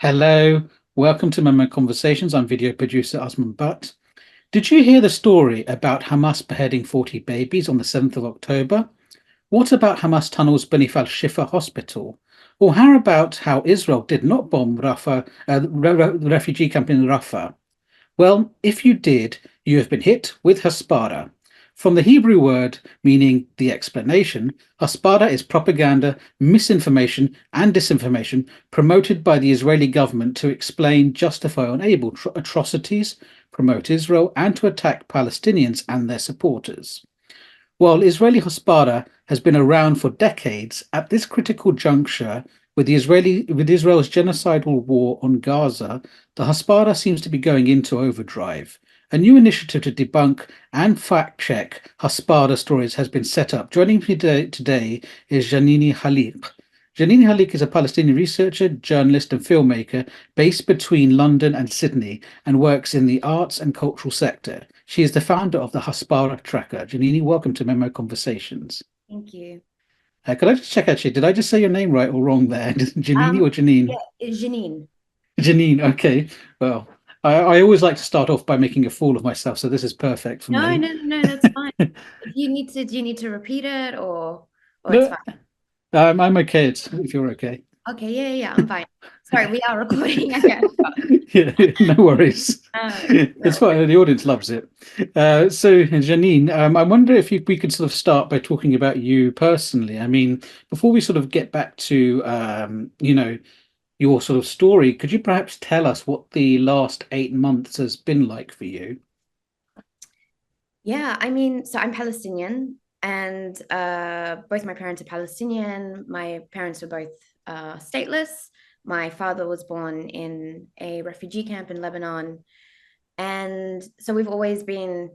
Hello, welcome to MEMO Conversations. I'm video producer Osman Butt. Did you hear the story about Hamas beheading 40 babies on the 7th of October? What about Hamas tunnels beneath Al-Shifa Hospital? Or how about how Israel did not bomb Rafah, the refugee camp in Rafah? Well, if you did, you have been hit with Hasbara. From the Hebrew word meaning the explanation, Hasbara is propaganda, misinformation, and disinformation promoted by the Israeli government to explain, justify, or enable atrocities, promote Israel, and to attack Palestinians and their supporters. While Israeli Hasbara has been around for decades, at this critical juncture, with Israel's genocidal war on Gaza, the Hasbara seems to be going into overdrive. A new initiative to debunk and fact-check Hasbara stories has been set up. Joining me today is Jennine Khalik. Jennine Khalik is a Palestinian researcher, journalist, and filmmaker based between London and Sydney and works in the arts and cultural sector. She is the founder of the Hasbara Tracker. Jennine, welcome to MEMO Conversations. Thank you. Could I just check actually, did I just say your name right or wrong there? Jennine or Yeah, Jennine? it's Jennine. Jennine, okay. Well, I always like to start off by making a fool of myself, so this is perfect for No, me. no, no, no, that's fine. If you need to, do you need to repeat it or it's No, fine? I'm okay if you're okay. Okay, yeah, yeah, yeah, I'm fine. Sorry, we are recording, I guess. Yeah, no worries. It's No fine. worries. The audience loves it. So, Janine, I wonder if we could sort of start by talking about you personally. I mean, before we sort of get back to, your sort of story, could you perhaps tell us what the last 8 months has been like for you? Yeah, I mean, so I'm Palestinian and both my parents are Palestinian. My parents were both stateless. My father was born in a refugee camp in Lebanon. And so we've always been,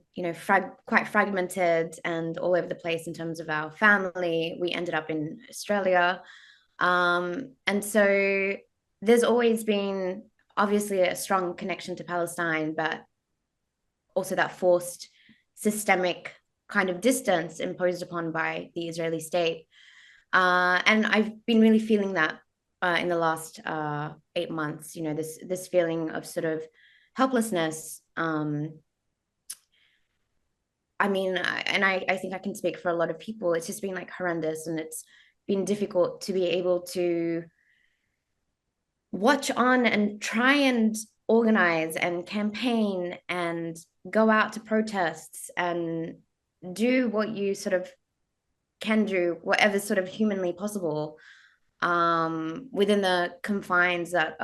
quite fragmented and all over the place in terms of our family. We ended up in Australia. And so there's always been obviously a strong connection to Palestine, but also that forced systemic kind of distance imposed upon by the Israeli state. And I've been really feeling that in the last 8 months, this feeling of sort of helplessness. I mean, I think I can speak for a lot of people. It's just been like horrendous, and it's been difficult to be able to watch on and try and organize and campaign and go out to protests and do what you sort of can do, whatever sort of humanly possible, within the confines that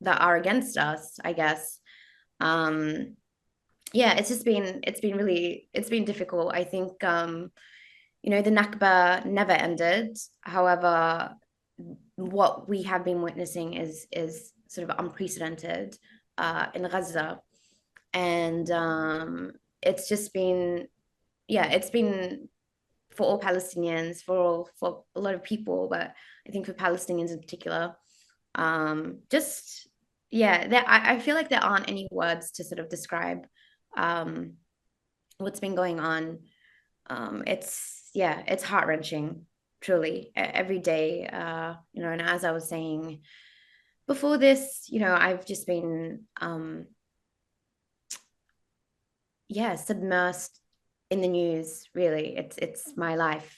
are against us, I guess. Um, yeah, it's been difficult. I think the Nakba never ended. However, what we have been witnessing is sort of unprecedented in Gaza, and it's just been, yeah, it's been for all Palestinians, for a lot of people, but I think for Palestinians in particular, just yeah, I feel like there aren't any words to sort of describe um, what's been going on. It's yeah, it's heart wrenching, truly, every day. And as I was saying before this, I've just been yeah, submersed in the news. Really, it's my life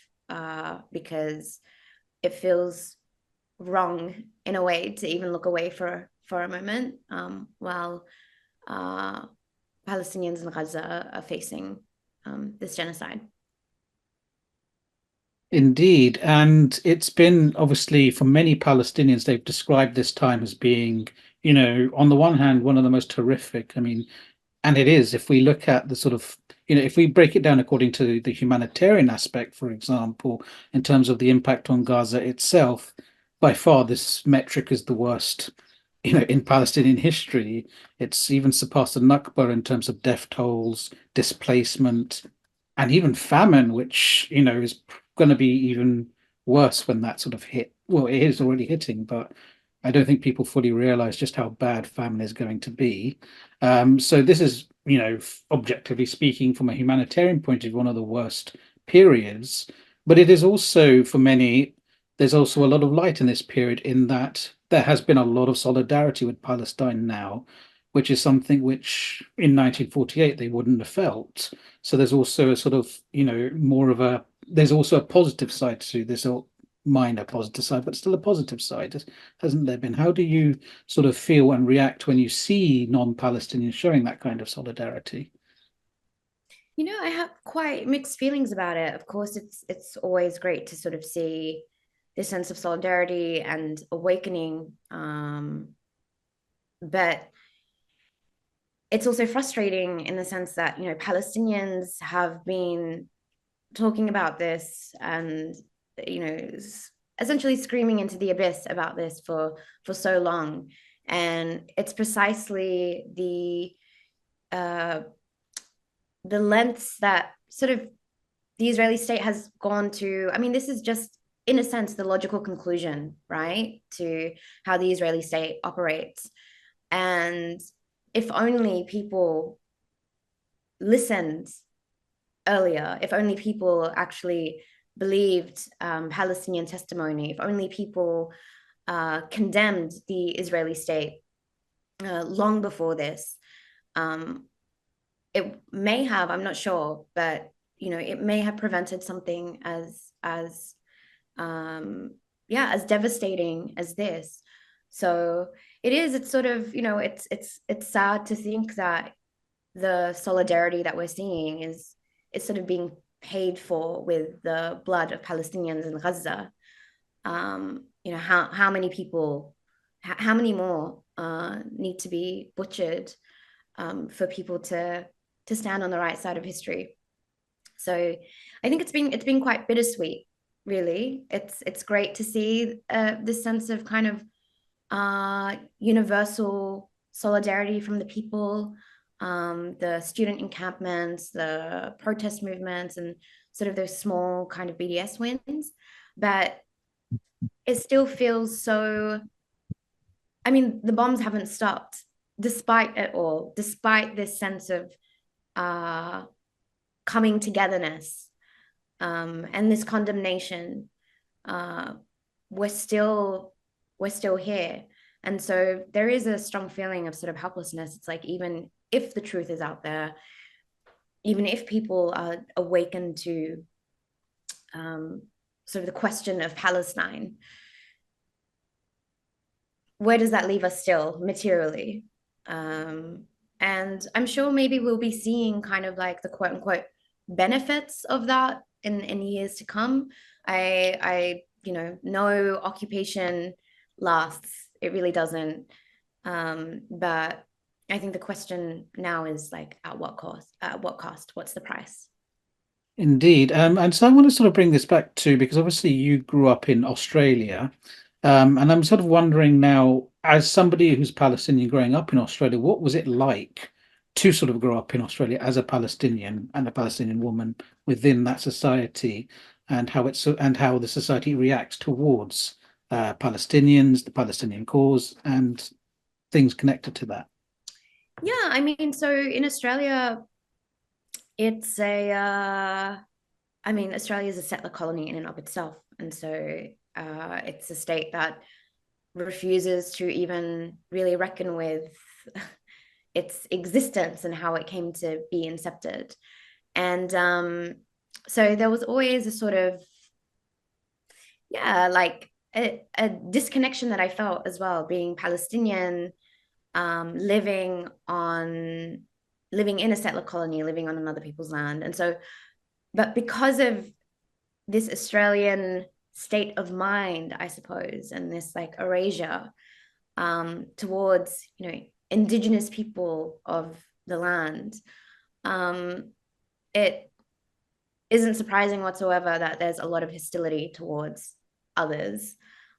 because it feels wrong in a way to even look away for a moment while uh, Palestinians in Gaza are facing this genocide. Indeed. And it's been obviously for many Palestinians, they've described this time as being, on the one hand, one of the most horrific. I mean, and it is, if we look at the sort of, if we break it down according to the humanitarian aspect, for example, in terms of the impact on Gaza itself, by far this metric is the worst, in Palestinian history. It's even surpassed the Nakba in terms of death tolls, displacement, and even famine, which, is going to be even worse when that sort of hit. Well, it is already hitting, but I don't think people fully realize just how bad famine is going to be. So this is, objectively speaking, from a humanitarian point of view, one of the worst periods. But it is also, for many, there's also a lot of light in this period in that there has been a lot of solidarity with Palestine now, which is something which in 1948 they wouldn't have felt. So there's also a sort of, more of a, there's also a positive side to this, or minor positive side, but still a positive side, hasn't there been? How do you sort of feel and react when you see non-Palestinians showing that kind of solidarity? I have quite mixed feelings about it. Of course, it's always great to sort of see this sense of solidarity and awakening. But it's also frustrating in the sense that, Palestinians have been talking about this and, essentially screaming into the abyss about this for so long. And it's precisely the lengths that sort of the Israeli state has gone to. I mean, this is just, in a sense, the logical conclusion, right, to how the Israeli state operates. And if only people listened earlier, if only people actually believed Palestinian testimony, if only people condemned the Israeli state long before this, it may have, I'm not sure, but it may have prevented something as as devastating as this. So it's sort of, it's sad to think that the solidarity that we're seeing is sort of being paid for with the blood of Palestinians in Gaza. How many people, how many more need to be butchered for people to stand on the right side of history? So I think it's been quite bittersweet, really. It's great to see this sense of kind of universal solidarity from the people, the student encampments, the protest movements, and sort of those small kind of BDS wins. But it still feels so, I mean, the bombs haven't stopped despite it all, despite this sense of coming togetherness and this condemnation. We're still here. And so there is a strong feeling of sort of helplessness. It's like, even if the truth is out there, even if people are awakened to sort of the question of Palestine, where does that leave us still materially? And I'm sure maybe we'll be seeing kind of like the quote unquote benefits of that in years to come. I no occupation lasts. It really doesn't. But I think the question now is like, at what cost? At what cost? What's the price? Indeed. And so I want to sort of bring this back to, because obviously you grew up in Australia, and I'm sort of wondering now, as somebody who's Palestinian growing up in Australia, what was it like to sort of grow up in Australia as a Palestinian and a Palestinian woman within that society, and how the society reacts towards Palestinians, the Palestinian cause, and things connected to that? Yeah, I mean, so in Australia, it's I mean, Australia is a settler colony in and of itself. And so it's a state that refuses to even really reckon with its existence and how it came to be incepted. And so there was always a sort of, like a disconnection that I felt as well, being Palestinian, living in a settler colony, living on another people's land. And so, but because of this Australian state of mind, I suppose, and this like erasure towards, indigenous people of the land, it isn't surprising whatsoever that there's a lot of hostility towards others,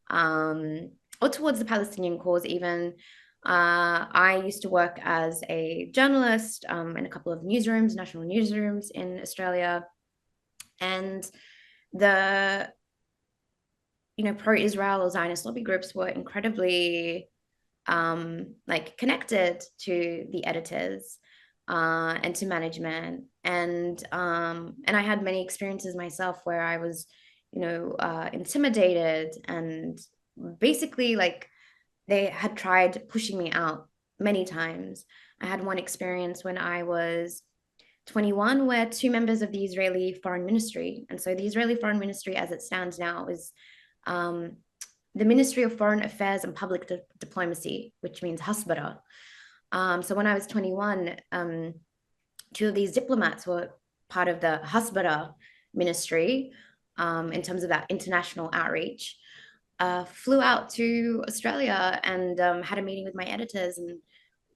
or towards the Palestinian cause even. I used to work as a journalist in a couple of newsrooms, national newsrooms in Australia. And the, pro-Israel or Zionist lobby groups were incredibly like connected to the editors and to management. And I had many experiences myself where I was, intimidated and basically like they had tried pushing me out many times. I had one experience when I was 21 where two members of the Israeli Foreign Ministry, and so the Israeli Foreign Ministry as it stands now is the Ministry of Foreign Affairs and Public Diplomacy, which means Hasbara. So when I was 21, two of these diplomats were part of the Hasbara ministry in terms of that international outreach. Flew out to Australia and had a meeting with my editors and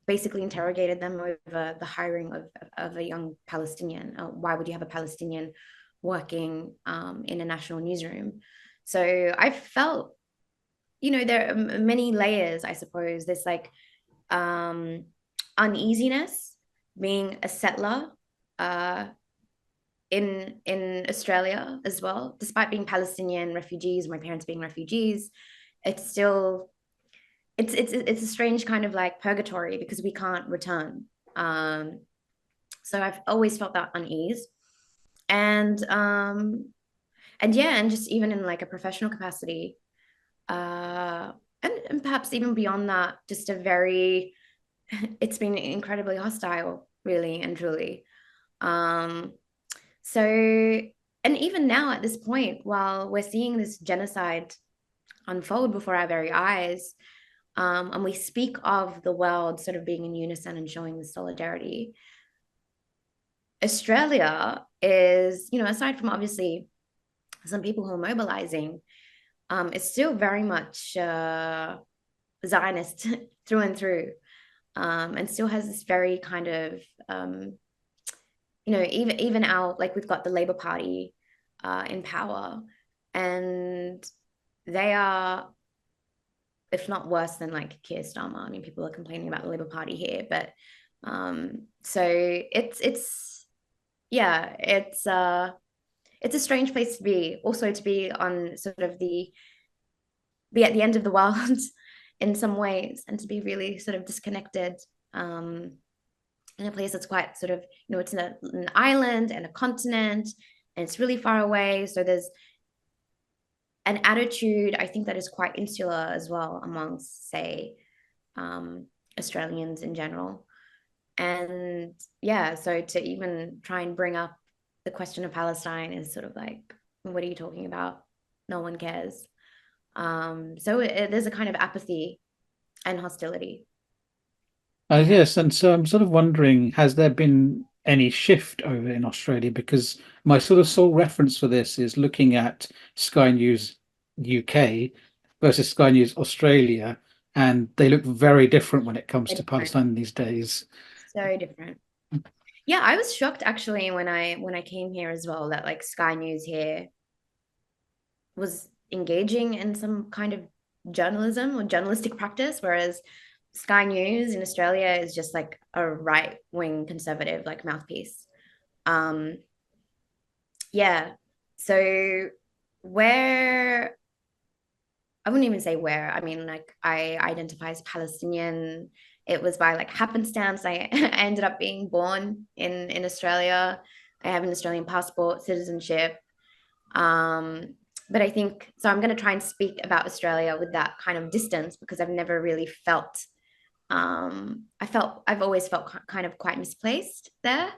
basically interrogated them over the hiring of a young Palestinian. Why would you have a Palestinian working in a national newsroom? So I felt, there are many layers, I suppose. There's like uneasiness being a settler in Australia as well, despite being Palestinian refugees, my parents being refugees. It's still it's a strange kind of like purgatory because we can't return. So I've always felt that unease, and yeah, and just even in like a professional capacity, and perhaps even beyond that, just a very it's been incredibly hostile, really and truly. So, and even now at this point, while we're seeing this genocide unfold before our very eyes, and we speak of the world sort of being in unison and showing the solidarity, Australia is, aside from obviously some people who are mobilizing, it's still very much Zionist through and through, and still has this very kind of even our, like, we've got the Labour Party in power, and they are, if not worse than like Keir Starmer. I mean, people are complaining about the Labour Party here, but so it's yeah, it's a strange place to be. Also, to be on sort of be at the end of the world in some ways, and to be really sort of disconnected. In a place that's quite sort of, it's an island and a continent, and it's really far away. So there's an attitude, I think, that is quite insular as well amongst, say, Australians in general. And yeah, so to even try and bring up the question of Palestine is sort of like, what are you talking about? No one cares. So there's a kind of apathy and hostility. Yes, and so I'm sort of wondering, has there been any shift over in Australia? Because my sort of sole reference for this is looking at Sky News UK versus Sky News Australia, and they look very different when it comes So to different. Palestine these days. So different. Yeah, I was shocked actually when I came here as well, that like Sky News here was engaging in some kind of journalism or journalistic practice, whereas Sky News in Australia is just like a right-wing conservative like mouthpiece. Um, yeah. So where I wouldn't even say where. I mean, like, I identify as Palestinian. It was by like happenstance. I ended up being born in Australia. I have an Australian passport, citizenship. Um, but I think so. I'm going to try and speak about Australia with that kind of distance because I've never really felt. I've always felt kind of quite misplaced there.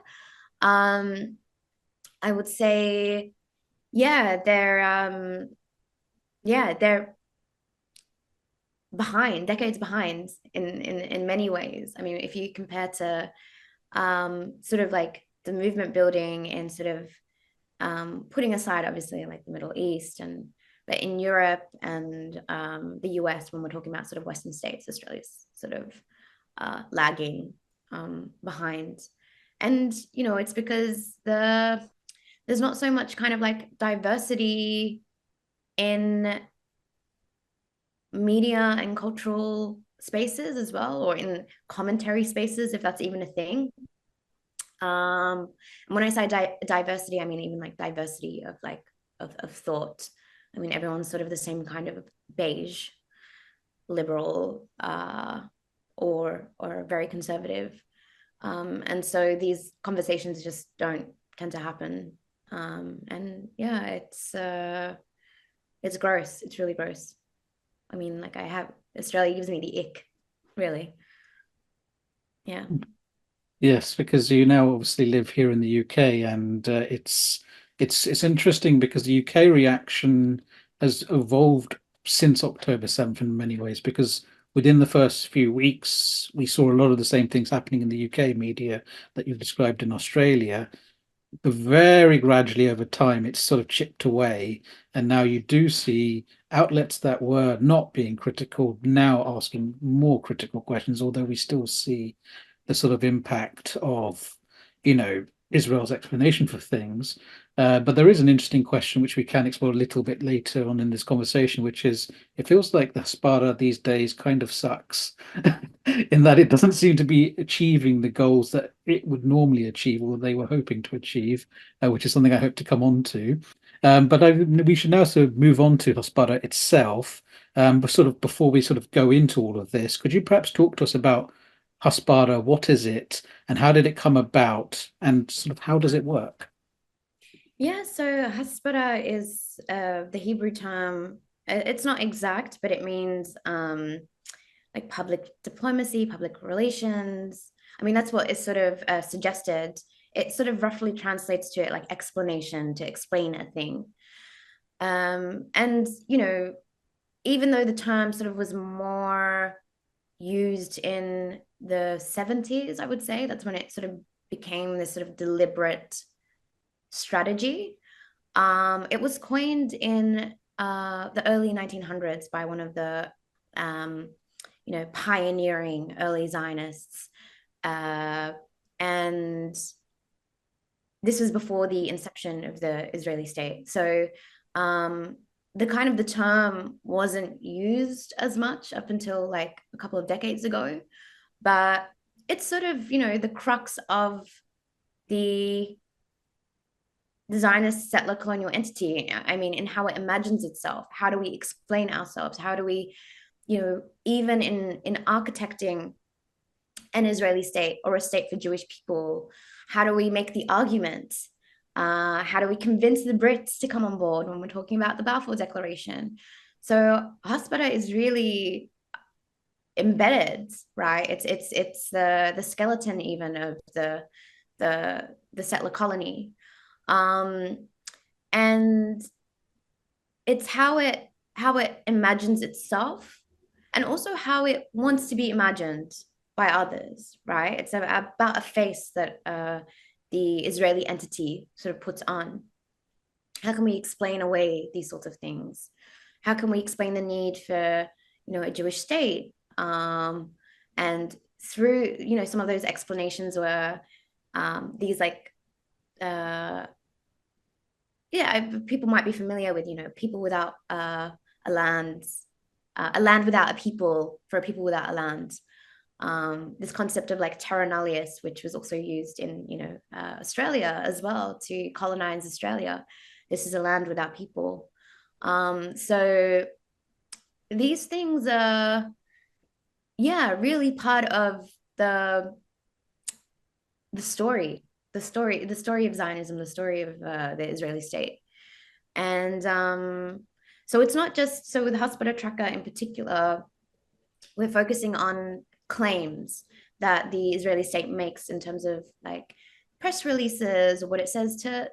Um, I would say, yeah, they're behind, decades behind in many ways. I mean, if you compare to sort of like the movement building and sort of putting aside obviously like the Middle East, and but in Europe and the US, when we're talking about sort of Western states, Australia's sort of lagging behind. And it's because there's not so much kind of like diversity in media and cultural spaces as well, or in commentary spaces, if that's even a thing. And when I say diversity, I mean even like diversity of like of thought. I mean, everyone's sort of the same kind of beige, liberal, or very conservative. And so these conversations just don't tend to happen. And yeah, it's gross. It's really gross. I mean, like, Australia gives me the ick, really. Yeah. Yes, because you now obviously live here in the UK, and it's interesting because the UK reaction has evolved since October 7th in many ways. Because within the first few weeks, we saw a lot of the same things happening in the UK media that you've described in Australia. But very gradually over time, it's sort of chipped away, and now you do see outlets that were not being critical now asking more critical questions, although we still see the sort of impact of, Israel's explanation for things. But there is an interesting question which we can explore a little bit later on in this conversation, which is it feels like the Hasbara these days kind of sucks in that it doesn't seem to be achieving the goals that it would normally achieve or they were hoping to achieve, which is something I hope to come on to. We should now sort of move on to Hasbara itself. But sort of before we sort of go into all of this, could you perhaps talk to us about Hasbara? What is it, and how did it come about, and sort of how does it work? Yeah, so Hasbara is the Hebrew term. It's not exact, but it means like public diplomacy, public relations. I mean, that's what is sort of suggested. It sort of roughly translates to like explanation, to explain a thing. And, even though the term sort of was more used in the 70s, I would say, that's when it sort of became this sort of deliberate strategy. It was coined in the early 1900s by one of the pioneering early Zionists. And this was before the inception of the Israeli state. So the term wasn't used as much up until like a couple of decades ago, but it's sort of, the crux of the Zionist settler colonial entity. I mean, in how it imagines itself. How do we explain ourselves? How do we, even in architecting an Israeli state or a state for Jewish people, how do we make the argument? How do we convince the Brits to come on board when we're talking about the Balfour Declaration? So Hasbara is really embedded, right? It's the skeleton even of the settler colony. And it's how it imagines itself, and also how it wants to be imagined by others, right? It's about a face that the Israeli entity sort of puts on. How can we explain away these sorts of things? How can we explain the need for, a Jewish state? And through, some of those explanations were these like people might be familiar with, people without a land without a people for a people without a land. This concept of like terra nullius, which was also used in, Australia as well to colonize Australia. This is a land without people. So these things are, really part of the story of Zionism, the story of the Israeli state. And so it's not just, so with Hasbara Tracker in particular, we're focusing on claims that the Israeli state makes in terms of like press releases or what it says to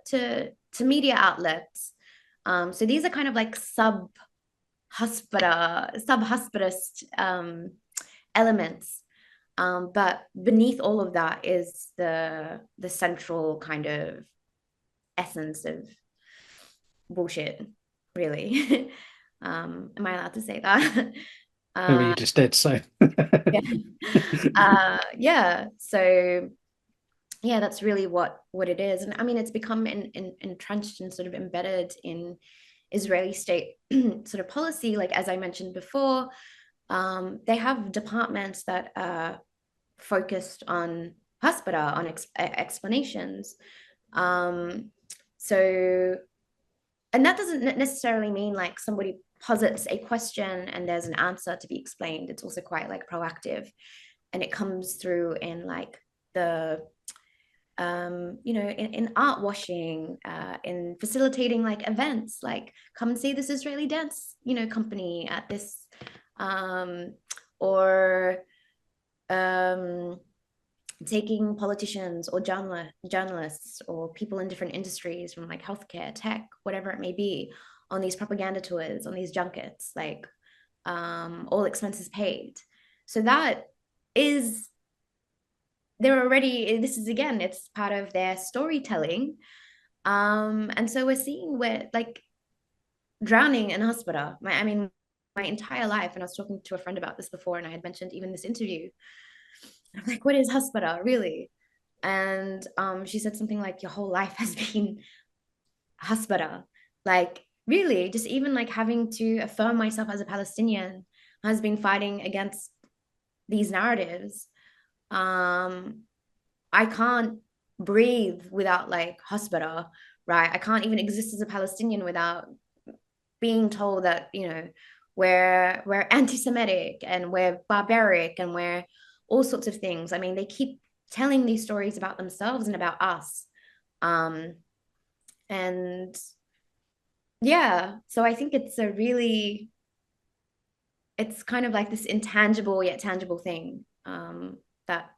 media outlets. So these are kind of like sub-Hasbarist elements. But beneath all of that is the central kind of essence of bullshit, really. Am I allowed to say that? Oh, you just did so. Yeah. So that's really what it is. And I mean, it's become entrenched and sort of embedded in Israeli state sort of policy. Like, as I mentioned before, they have departments that are focused on Hasbara, on explanations. So, and that doesn't necessarily mean like somebody posits a question and there's an answer to be explained. It's also quite like proactive, and it comes through in like the in art washing, in facilitating like events, like come and see this Israeli dance, company at this um, or um, taking politicians or journalists or people in different industries from like healthcare, tech, whatever it may be, on these propaganda tours, on these junkets, like all expenses paid. So that is, they're already, this is again, it's part of their storytelling. And so we're seeing where like drowning in Hasbara. I mean, my entire life, and I was talking to a friend about this before, and I had mentioned even this interview. I'm like, what is Hasbara really? And she said something like, your whole life has been Hasbara. Like, really, just even like having to affirm myself as a Palestinian has been fighting against these narratives. I can't breathe without like Hasbara, right? I can't even exist as a Palestinian without being told that, you know, we're anti-Semitic and we're barbaric and we're all sorts of things. I mean, they keep telling these stories about themselves and about us. Um, and yeah, so I think it's a really, it's kind of like this intangible yet tangible thing that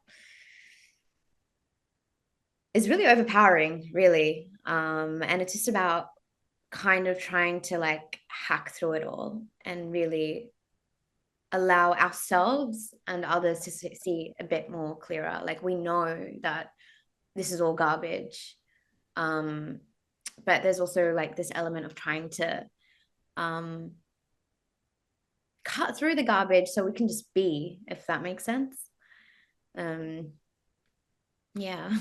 is really overpowering, really. And it's just about kind of trying to like hack through it all and really allow ourselves and others to see a bit more clearer. Like we know that this is all garbage. But there's also like this element of trying to um, cut through the garbage so we can just be, if that makes sense. Um, yeah.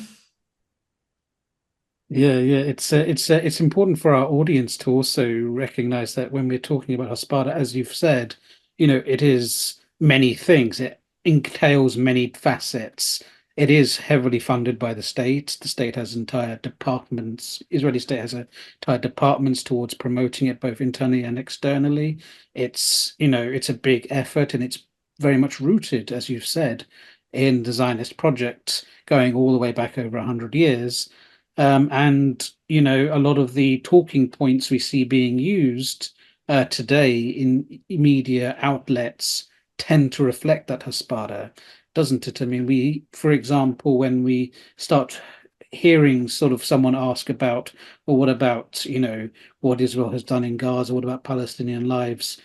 Yeah, yeah, it's important for our audience to also recognize that when we're talking about Hasbara, as you've said, it is many things. It entails many facets. It is heavily funded by the state. The state has entire departments. Israeli state has entire departments towards promoting it both internally and externally. It's a big effort, and it's very much rooted, as you've said, in the Zionist project going all the way back over 100 years. And a lot of the talking points we see being used today in media outlets tend to reflect that Hasbara, doesn't it? I mean, for example, when we start hearing sort of someone ask about, well, what about, what Israel has done in Gaza? What about Palestinian lives?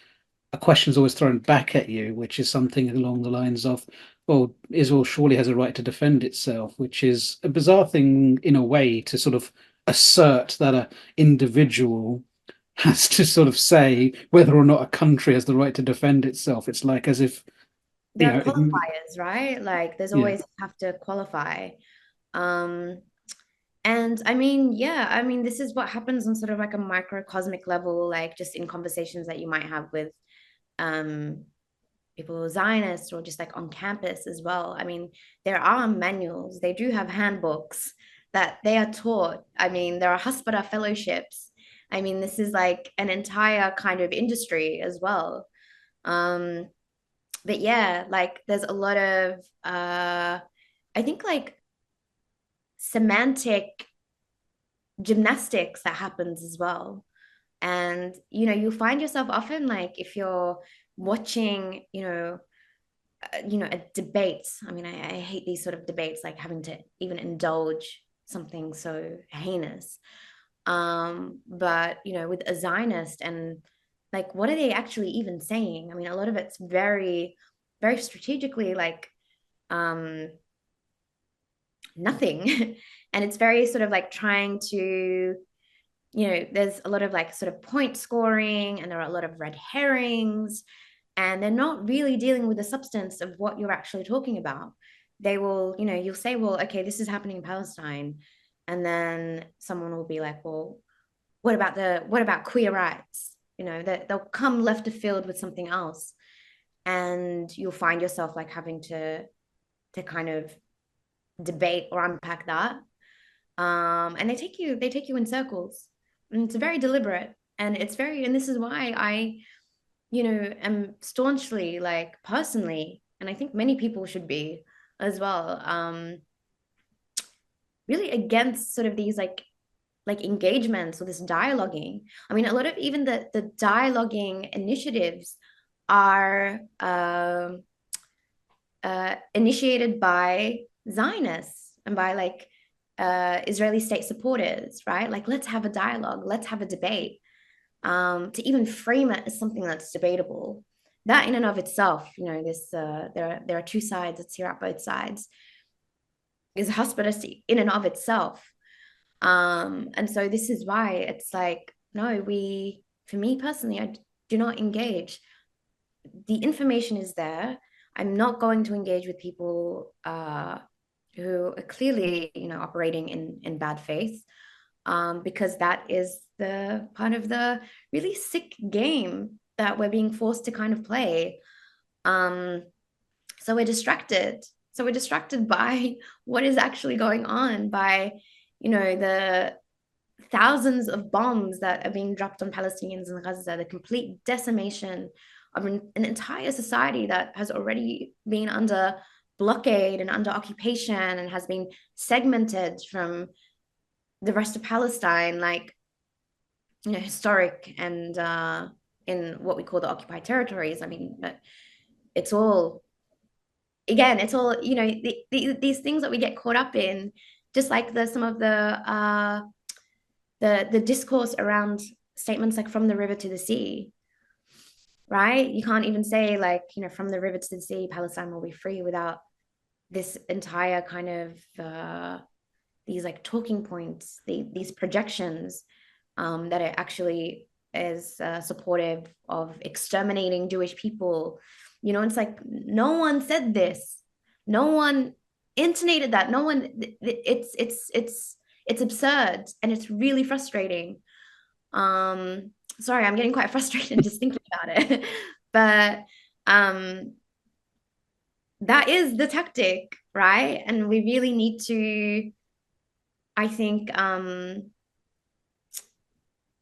A question is always thrown back at you, which is something along the lines of, well, Israel surely has a right to defend itself, which is a bizarre thing in a way to sort of assert that an individual has to sort of say whether or not a country has the right to defend itself. It's like as if, There are qualifiers, right? Like there's yeah. always have to qualify. Um, and I mean, yeah, I mean, this is what happens on sort of like a microcosmic level, like just in conversations that you might have with um people who are Zionists or just like on campus as well. I mean, there are manuals, they do have handbooks that they are taught. I mean, there are Hasbara fellowships. I mean, this is like an entire kind of industry as well. Um, but yeah, like there's a lot of I think like semantic gymnastics that happens as well. And you'll find yourself often like if you're watching, a debate. I mean, I hate these sort of debates, like having to even indulge something so heinous. But with a Zionist and like, what are they actually even saying? I mean, a lot of it's very, very strategically like nothing. And it's very sort of like trying to, there's a lot of like sort of point scoring and there are a lot of red herrings and they're not really dealing with the substance of what you're actually talking about. They will, you'll say, well, okay, this is happening in Palestine. And then someone will be like, well, what about queer rights? That they'll come left of field with something else. And you'll find yourself like having to kind of debate or unpack that. And they take you in circles. And it's very deliberate. And this is why I am staunchly like personally, and I think many people should be as well, really against sort of these like engagements or this dialoguing. I mean, a lot of even the dialoguing initiatives are initiated by Zionists and by like Israeli state supporters, right? Like, let's have a dialogue, let's have a debate. To even frame it as something that's debatable, that in and of itself, you know, this there are two sides. Let's hear out both sides. Is hostility in and of itself. And so this is why it's like, no, for me personally, I do not engage. The information is there. I'm not going to engage with people who are clearly, you know, operating in bad faith, because that is the part of the really sick game that we're being forced to kind of play. So we're distracted. So we're distracted by what is actually going on, by, you know, the thousands of bombs that are being dropped on Palestinians in Gaza, the complete decimation of an entire society that has already been under blockade and under occupation and has been segmented from the rest of Palestine, like, you know, historic and in what we call the occupied territories. I mean, it's all, again, it's all, you know, these things that we get caught up in, just like some of the discourse around statements like from the river to the sea, right? You can't even say like, you know, from the river to the sea, Palestine will be free, without this entire kind of these like talking points, these projections that it actually is supportive of exterminating Jewish people. You know, it's like, no one said this, no one intonated that, no one. It's absurd, and it's really frustrating. Sorry, I'm getting quite frustrated just thinking about it. But that is the tactic, right? And we really need to, I think,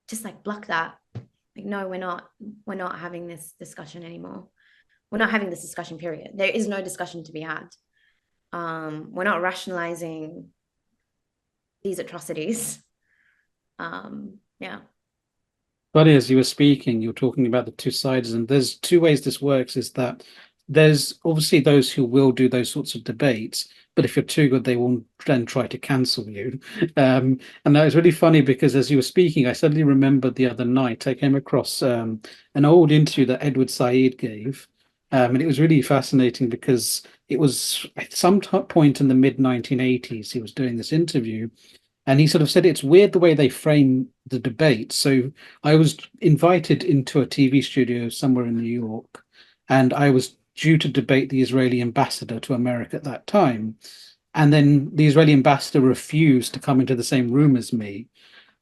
just like block that. Like, no, we're not having this discussion anymore. We're not having this discussion, period. There is no discussion to be had. We're not rationalizing these atrocities. Yeah. But as you were speaking, you were talking about the two sides, and there's two ways this works. Is that there's obviously those who will do those sorts of debates, but if you're too good, they will then try to cancel you. And that was really funny because as you were speaking, I suddenly remembered the other night I came across an old interview that Edward Said gave, and it was really fascinating because it was at some point in the mid 1980s he was doing this interview, and he sort of said it's weird the way they frame the debate. So I was invited into a TV studio somewhere in New York, and I was due to debate the Israeli ambassador to America at that time. And then the Israeli ambassador refused to come into the same room as me.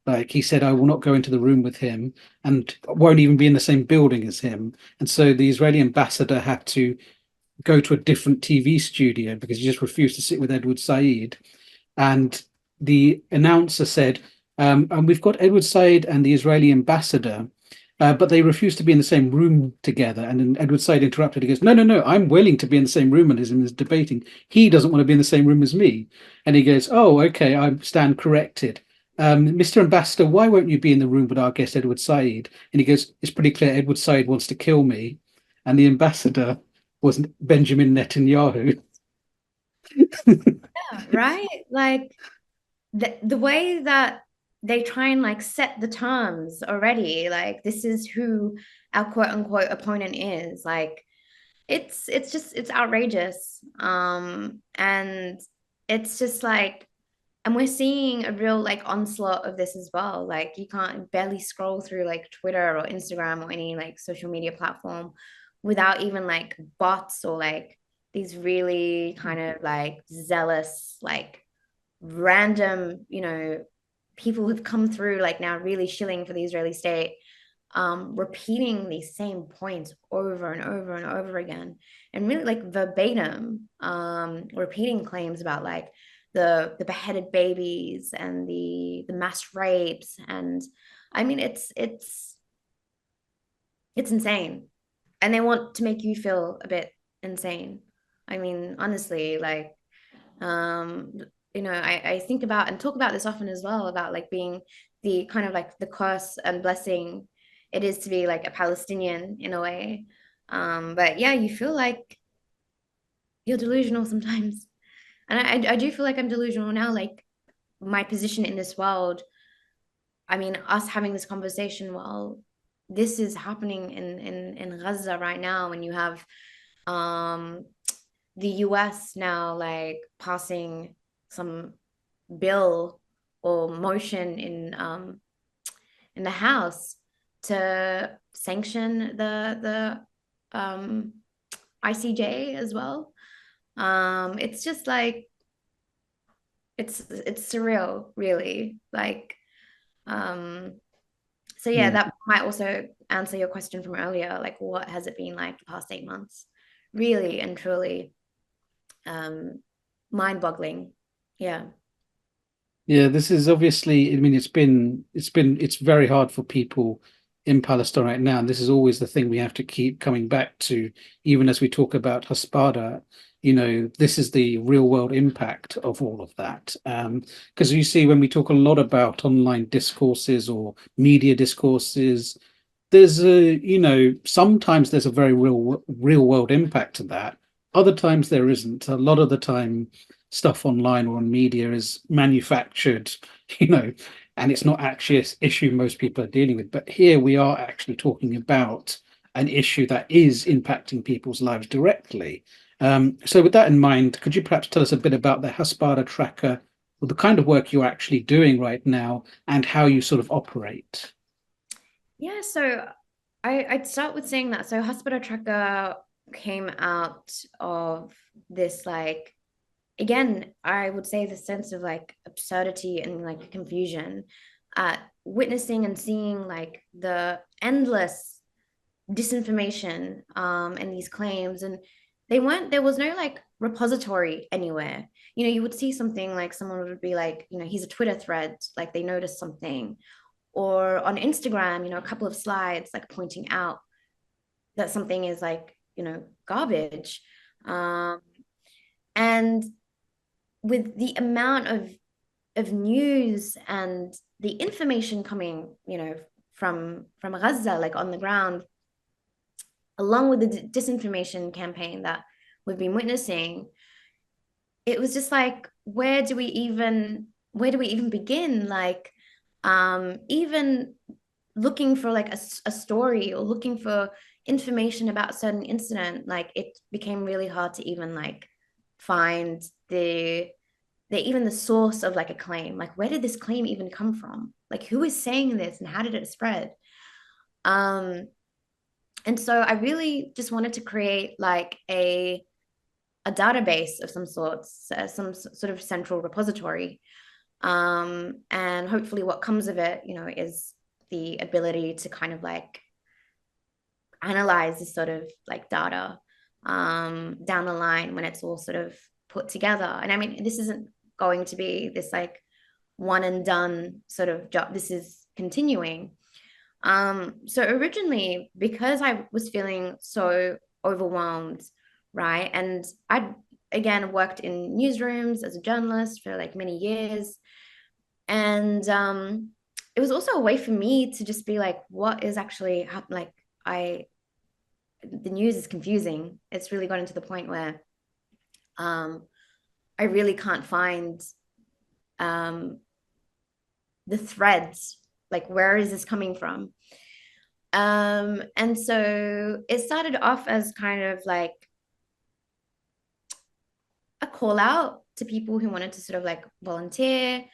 Like he said, I will not go into the room with him and won't even be in the same building as him. And so the Israeli ambassador had to go to a different TV studio because he just refused to sit with Edward Said. And the announcer said, and we've got Edward Said and the Israeli ambassador, but they refuse to be in the same room together. And then Edward Said interrupted. He goes, no, no, no, I'm willing to be in the same room as him as debating. He doesn't want to be in the same room as me. And he goes, oh, okay, I stand corrected. Mr. Ambassador, why won't you be in the room with our guest, Edward Said? And he goes, it's pretty clear Edward Said wants to kill me. And the ambassador was Benjamin Netanyahu. Yeah, right? Like the way that they try and like set the terms already, like this is who our quote unquote opponent is. Like it's outrageous. And it's just like, and we're seeing a real like onslaught of this as well. Like you can't barely scroll through like Twitter or Instagram or any like social media platform without even like bots or like these really kind of like zealous, like random, you know, people who've come through like now really shilling for the Israeli state, repeating these same points over and over and over again, and really like verbatim, repeating claims about like the beheaded babies and the mass rapes. And I mean, it's insane, and they want to make you feel a bit insane. I mean, honestly, like, um, you know, I think about and talk about this often as well, about like being the kind of like the curse and blessing it is to be like a Palestinian in a way. But yeah, you feel like you're delusional sometimes. And I do feel like I'm delusional now. Like my position in this world, I mean, us having this conversation while this is happening in Gaza right now, and you have um the US now like passing some bill or motion in the House to sanction the ICJ as well. It's just like it's surreal, really. Like, um, so yeah, Yeah. that might also answer your question from earlier. Like, what has it been like the past 8 months? Really and truly, um, mind-boggling. Yeah. Yeah, this is obviously, I mean, it's very hard for people in Palestine right now. And this is always the thing we have to keep coming back to, even as we talk about Hasbara. This is the real world impact of all of that. Because you see, when we talk a lot about online discourses or media discourses, there's sometimes there's a very real world impact to that. Other times there isn't. A lot of the time stuff online or on media is manufactured, you know and it's not actually an issue most people are dealing with. But here we are actually talking about an issue that is impacting people's lives directly. So with that in mind, could you perhaps tell us a bit about the Hasbara Tracker, or the kind of work you're actually doing right now, and how you sort of operate? Yeah, so I'd start with saying that. So Hasbara Tracker came out of this like again, I would say the sense of like absurdity and like confusion at witnessing and seeing like the endless disinformation and these claims, and there was no like repository anywhere. You would see something like someone would be like, here's a Twitter thread, like they noticed something, or on Instagram, a couple of slides like pointing out that something is like, garbage. And with the amount of news and the information coming, from Gaza, like on the ground, along with the disinformation campaign that we've been witnessing, it was just like, where do we even begin? Like, even looking for like a story or looking for information about a certain incident, like it became really hard to even like find even the source of like a claim. Like, where did this claim even come from? Like, who is saying this and how did it spread? Um, and so I really just wanted to create like a database of some sorts, some sort of central repository. And hopefully what comes of it, is the ability to kind of like analyze this sort of like data down the line when it's all sort of put together. And I mean, this isn't going to be this like one and done sort of job. This is continuing. So originally, because I was feeling so overwhelmed, right? And I'd again worked in newsrooms as a journalist for like many years. And it was also a way for me to just be like, what is actually happening? Like, the news is confusing. It's really gotten to the point where um, I really can't find um, the threads. Like, where is this coming from? And so it started off as kind of like a call out to people who wanted to sort of like volunteer,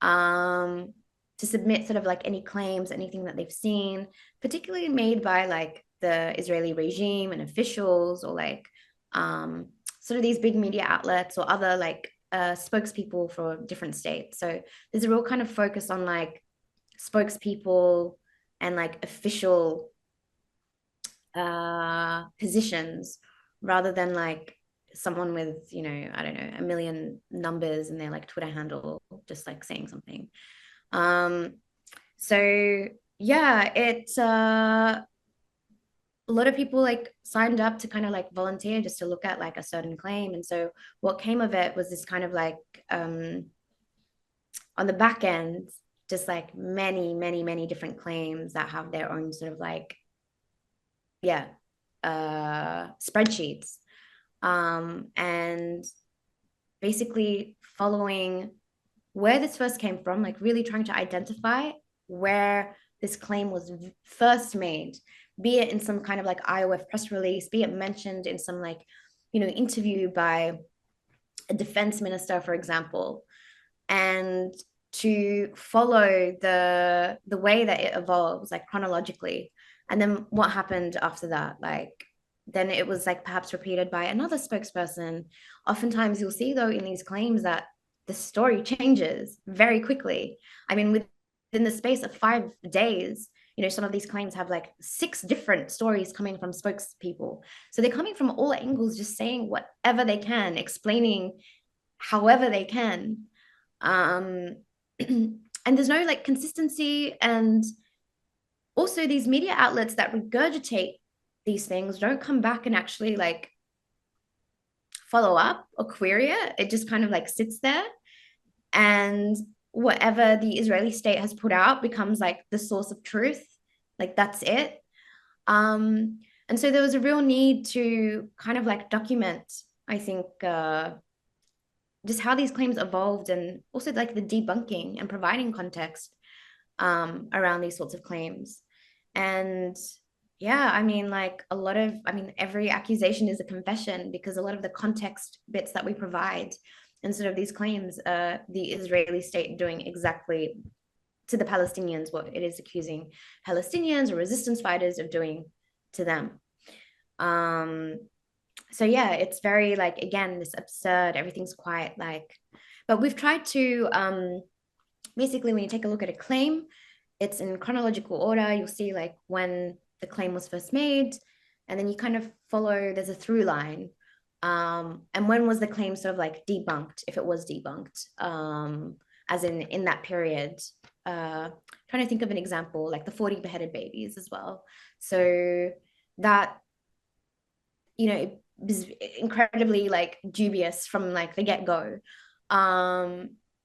um, to submit sort of like any claims, anything that they've seen, particularly made by like the Israeli regime and officials, or like sort of these big media outlets or other like spokespeople for different states. So there's a real kind of focus on like spokespeople and like official positions, rather than like someone with, I don't know, a million numbers and their like Twitter handle just like saying something. um so yeah, it's a lot of people like signed up to kind of like volunteer just to look at like a certain claim. And so what came of it was this kind of like on the back end, just like many different claims that have their own sort of like, yeah, spreadsheets, and basically following where this first came from, like really trying to identify where this claim was first made, be it in some kind of like IOF press release, be it mentioned in some like, interview by a defense minister, for example, and to follow the way that it evolves, like chronologically. And then what happened after that? Like, then it was like perhaps repeated by another spokesperson. Oftentimes you'll see though in these claims that the story changes very quickly. I mean, within the space of 5 days, some of these claims have like 6 different stories coming from spokespeople. So they're coming from all angles, just saying whatever they can, explaining however they can. And there's no like consistency. And also these media outlets that regurgitate these things don't come back and actually like follow up or query it. It just kind of like sits there, and whatever the Israeli state has put out becomes like the source of truth. Like that's it. And so there was a real need to kind of like document, I think, just how these claims evolved, and also like the debunking and providing context around these sorts of claims. And yeah, I mean, like every accusation is a confession, because a lot of the context bits that we provide and sort of these claims, the Israeli state doing exactly to the Palestinians what it is accusing Palestinians or resistance fighters of doing to them. So yeah, it's very like, again, this absurd, everything's quite like, but we've tried to basically, when you take a look at a claim, it's in chronological order. You'll see like when the claim was first made, and then you kind of follow, there's a through line. And when was the claim sort of like debunked, if it was debunked, as in that period. Trying to think of an example, like the 40 beheaded babies as well. So that, it was incredibly like dubious from like the get-go.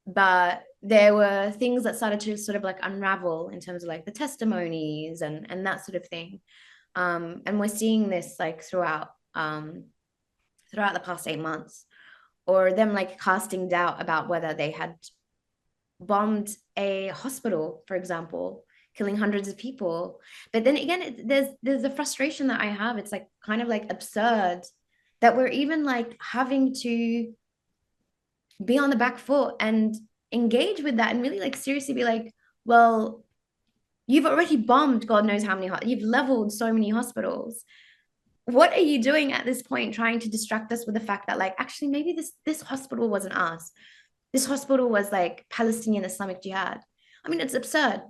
But there were things that started to sort of like unravel in terms of like the testimonies and that sort of thing. And we're seeing this like throughout the past 8 months, or them like casting doubt about whether they had bombed a hospital, for example, killing hundreds of people. But then again, there's a frustration that I have. It's like kind of like absurd that we're even like having to be on the back foot and engage with that, and really like seriously be like, well, you've already bombed God knows how many, you've leveled so many hospitals. What are you doing at this point, trying to distract us with the fact that like, actually maybe this hospital wasn't us, this hospital was like Palestinian Islamic Jihad? I mean, it's absurd.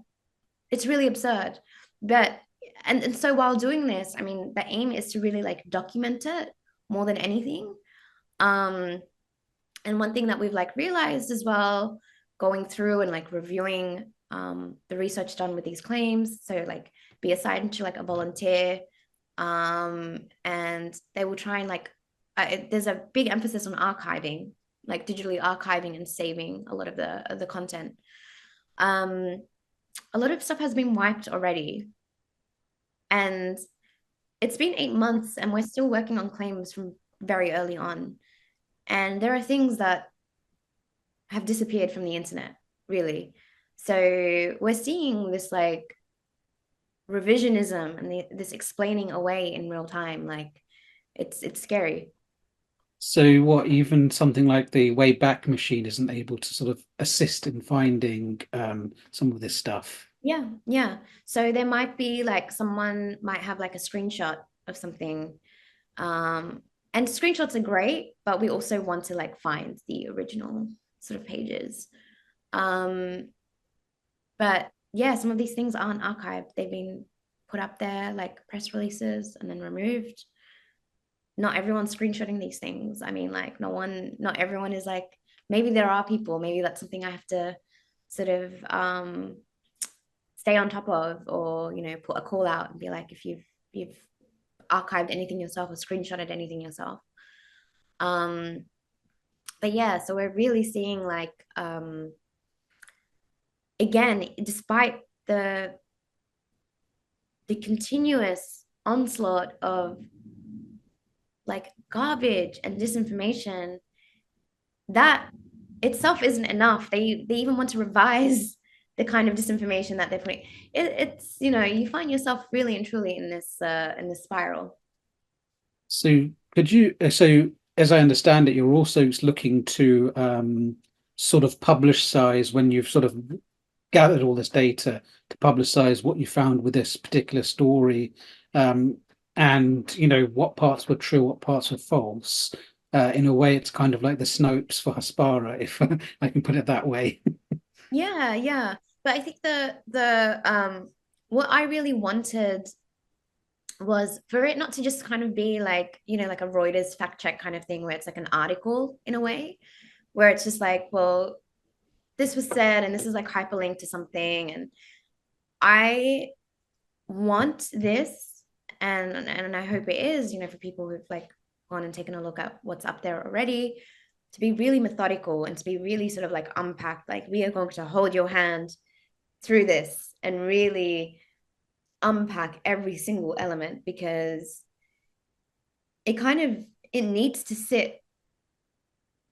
It's really absurd. But and so while doing this, I mean, the aim is to really like document it more than anything. And one thing that we've like realized as well, going through and like reviewing the research done with these claims, so like be assigned to like a volunteer, and they will try and like, there's a big emphasis on archiving, like digitally archiving and saving a lot of the content. A lot of stuff has been wiped already, and it's been 8 months and we're still working on claims from very early on, and there are things that have disappeared from the internet, really. So we're seeing this like revisionism and this explaining away in real time. Like it's scary. So what, even something like the Wayback Machine isn't able to sort of assist in finding some of this stuff? Yeah. So there might be like, someone might have like a screenshot of something. And screenshots are great, but we also want to like find the original sort of pages. But yeah, some of these things aren't archived. They've been put up there like press releases and then removed. Not everyone's screenshotting these things. I mean, like not everyone is like, maybe there are people, maybe that's something I have to sort of stay on top of, or put a call out and be like, if you've archived anything yourself or screenshotted anything yourself. But yeah, so we're really seeing like, again, despite the continuous onslaught of like garbage and disinformation, that itself isn't enough. They even want to revise the kind of disinformation that they're putting. It's, you know, you find yourself really and truly in this spiral. So could you, so as I understand it, you're also looking to sort of publicize when you've sort of gathered all this data to publicize what you found with this particular story, um, and you know what parts were true, what parts were false. In a way, it's kind of like the Snopes for Hasbara, if I can put it that way. Yeah, yeah. But I think the what I really wanted was for it not to just kind of be like, you know, like a Reuters fact check kind of thing where it's like an article in a way, where it's just like, well, this was said and this is like hyperlinked to something. And I want this, and I hope it is, you know, for people who've like gone and taken a look at what's up there already, to be really methodical and to be really sort of like unpacked. Like, we are going to hold your hand through this and really unpack every single element, because it kind of, it needs to sit,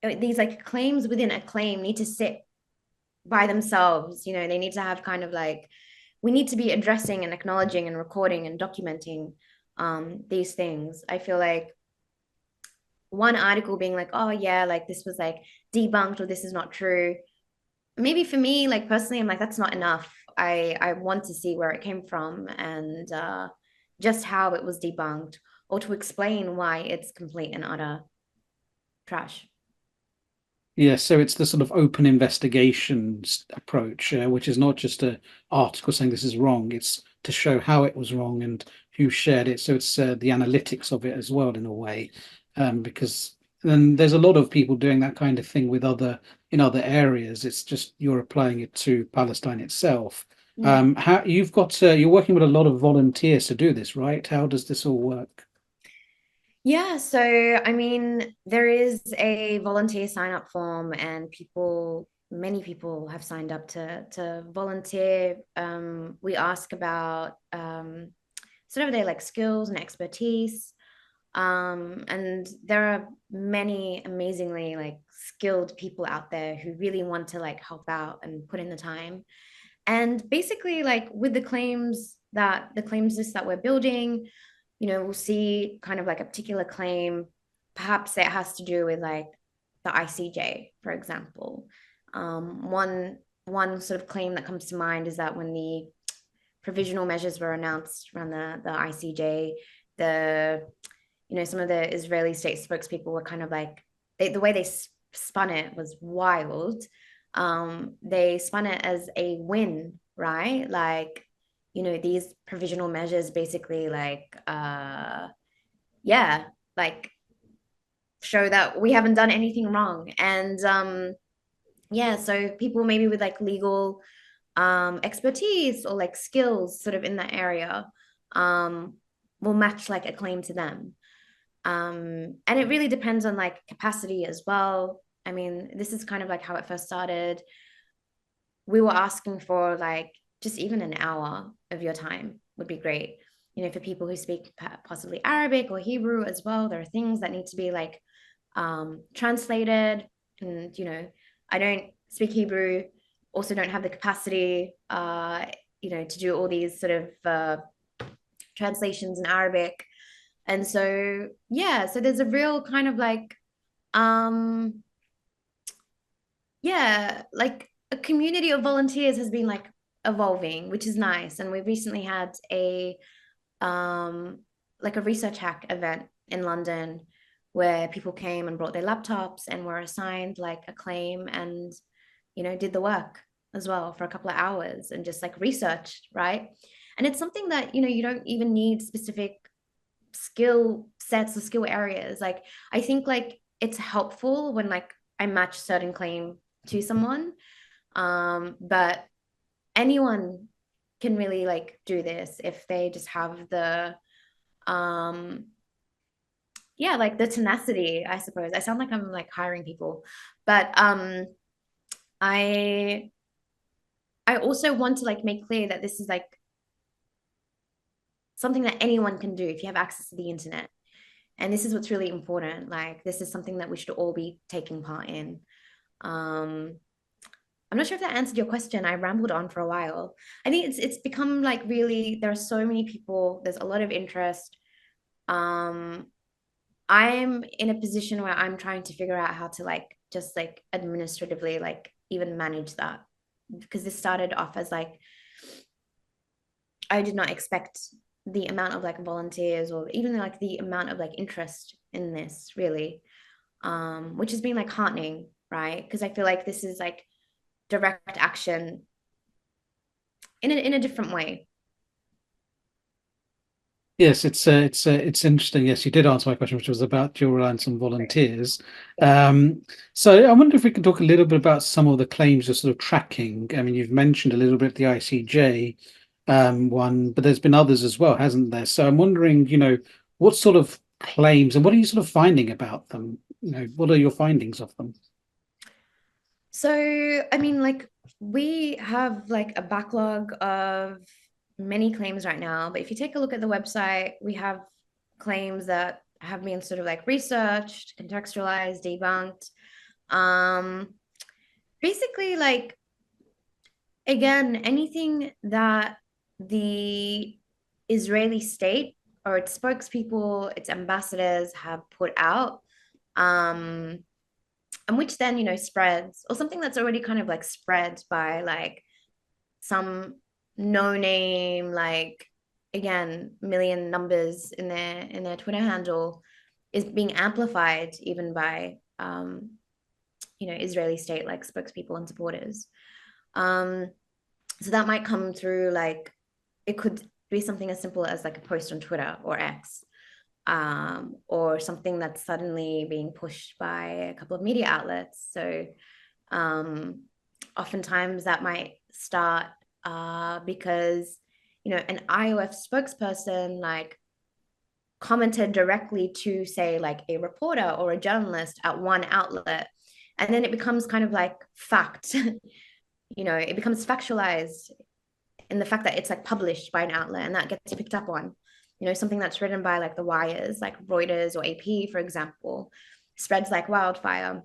these like claims within a claim need to sit by themselves. You know, they need to have kind of like, we need to be addressing and acknowledging and recording and documenting these things. I feel like one article being like, oh yeah, like this was like debunked or this is not true. Maybe for me, like personally, I'm like, that's not enough. I want to see where it came from and just how it was debunked, or to explain why it's complete and utter trash. Yeah, so it's the sort of open investigations approach, which is not just an article saying this is wrong, it's to show how it was wrong and who shared it. So it's the analytics of it as well, in a way, because then there's a lot of people doing that kind of thing with other in other areas. It's just you're applying it to Palestine itself. Mm. How you've got you're working with a lot of volunteers to do this, right? How does this all work? Yeah, so I mean, there is a volunteer sign up form, and people, many people have signed up to volunteer. We ask about sort of their like skills and expertise. And there are many amazingly like skilled people out there who really want to like help out and put in the time. And basically, like with the claims list that we're building, you know, we'll see kind of like a particular claim. Perhaps it has to do with like the ICJ, for example. One sort of claim that comes to mind is that when the provisional measures were announced around the ICJ, the, you know, some of the Israeli state spokespeople were kind of like, the way they spun it was wild. They spun it as a win, right? Like, you know, these provisional measures basically like, yeah, like show that we haven't done anything wrong. And yeah, so people maybe with like legal expertise or like skills sort of in that area um, will match like a claim to them. And it really depends on like capacity as well. I mean, this is kind of like how it first started. We were asking for like just even an hour of your time would be great. You know, for people who speak possibly Arabic or Hebrew as well, there are things that need to be like translated. And, you know, I don't speak Hebrew, also don't have the capacity, you know, to do all these sort of translations in Arabic. And so, yeah, so there's a real kind of like, um, yeah, like a community of volunteers has been like evolving, which is nice. And we recently had a um like a research hack event in London where people came and brought their laptops and were assigned like a claim and, you know, did the work as well for a couple of hours and just like researched, right? And it's something that, you know, you don't even need specific skill sets or skill areas. Like, I think like it's helpful when like I match certain claim to someone. But anyone can really like do this if they just have the um yeah, like the tenacity, I suppose. I sound like I'm like hiring people, but I I also want to like make clear that this is like something that anyone can do if you have access to the internet. And this is what's really important. Like, this is something that we should all be taking part in. I'm not sure if that answered your question. I rambled on for a while. I think it's become like, really, there are so many people, there's a lot of interest. I'm in a position where I'm trying to figure out how to like just like administratively like even manage that, because this started off as like, I did not expect the amount of like volunteers or even like the amount of like interest in this, really, which has been like heartening, right? Because I feel like this is like direct action in a different way. Yes, it's interesting. Yes, you did answer my question, which was about your reliance on volunteers. Yeah. So I wonder if we can talk a little bit about some of the claims you're sort of tracking. I mean, you've mentioned a little bit the ICJ one, but there's been others as well, hasn't there? So I'm wondering, what sort of claims and what are you sort of finding about them? What are your findings of them? So, I mean, like, we have like a backlog of many claims right now, but if you take a look at the website, we have claims that have been sort of like researched, contextualized, debunked. Um, Basically, like, again, anything that the Israeli state or its spokespeople, its ambassadors have put out, um, and which then, spreads, or something that's already kind of like spread by like some no name, like, again, million numbers in their Twitter handle, is being amplified even by Israeli state like spokespeople and supporters. Um, so that might come through like, it could be something as simple as like a post on Twitter or X, or something that's suddenly being pushed by a couple of media outlets. So um, oftentimes that might start because an IOF spokesperson like commented directly to, say, like a reporter or a journalist at one outlet, and then it becomes kind of like fact. It becomes factualized in the fact that it's like published by an outlet and that gets picked up on. Something that's written by like the wires, like Reuters or AP, for example, spreads like wildfire.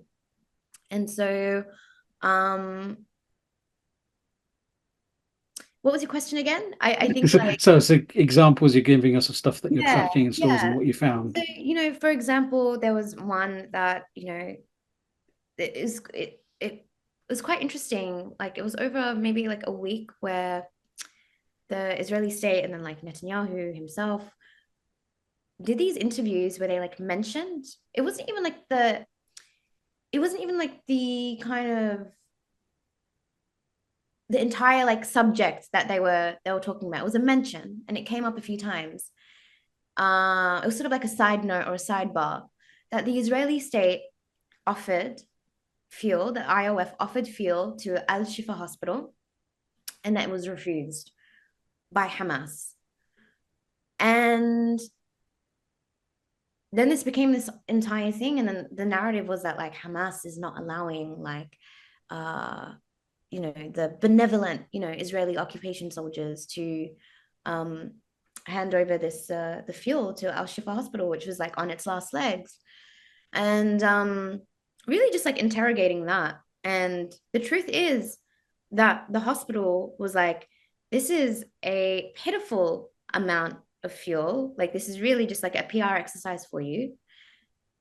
And so um what was your question again? I think like, So examples you're giving us of stuff that you're yeah, tracking in stores and yeah. what you found. So, for example, there was one that, it was quite interesting. Like, it was over maybe like a week where the Israeli state and then like Netanyahu himself did these interviews where they like mentioned, it wasn't even like the kind of the entire like subject that they were talking about. It was a mention and it came up a few times. It was sort of like a side note or a sidebar that the Israeli state offered fuel, that IOF offered fuel to Al-Shifa Hospital, and that was refused by Hamas. And then this became this entire thing, and then the narrative was that like Hamas is not allowing like the benevolent Israeli occupation soldiers to um hand over this the fuel to Al-Shifa Hospital, which was like on its last legs. And really just like interrogating that. And the truth is that the hospital was like, this is a pitiful amount of fuel. Like, this is really just like a PR exercise for you.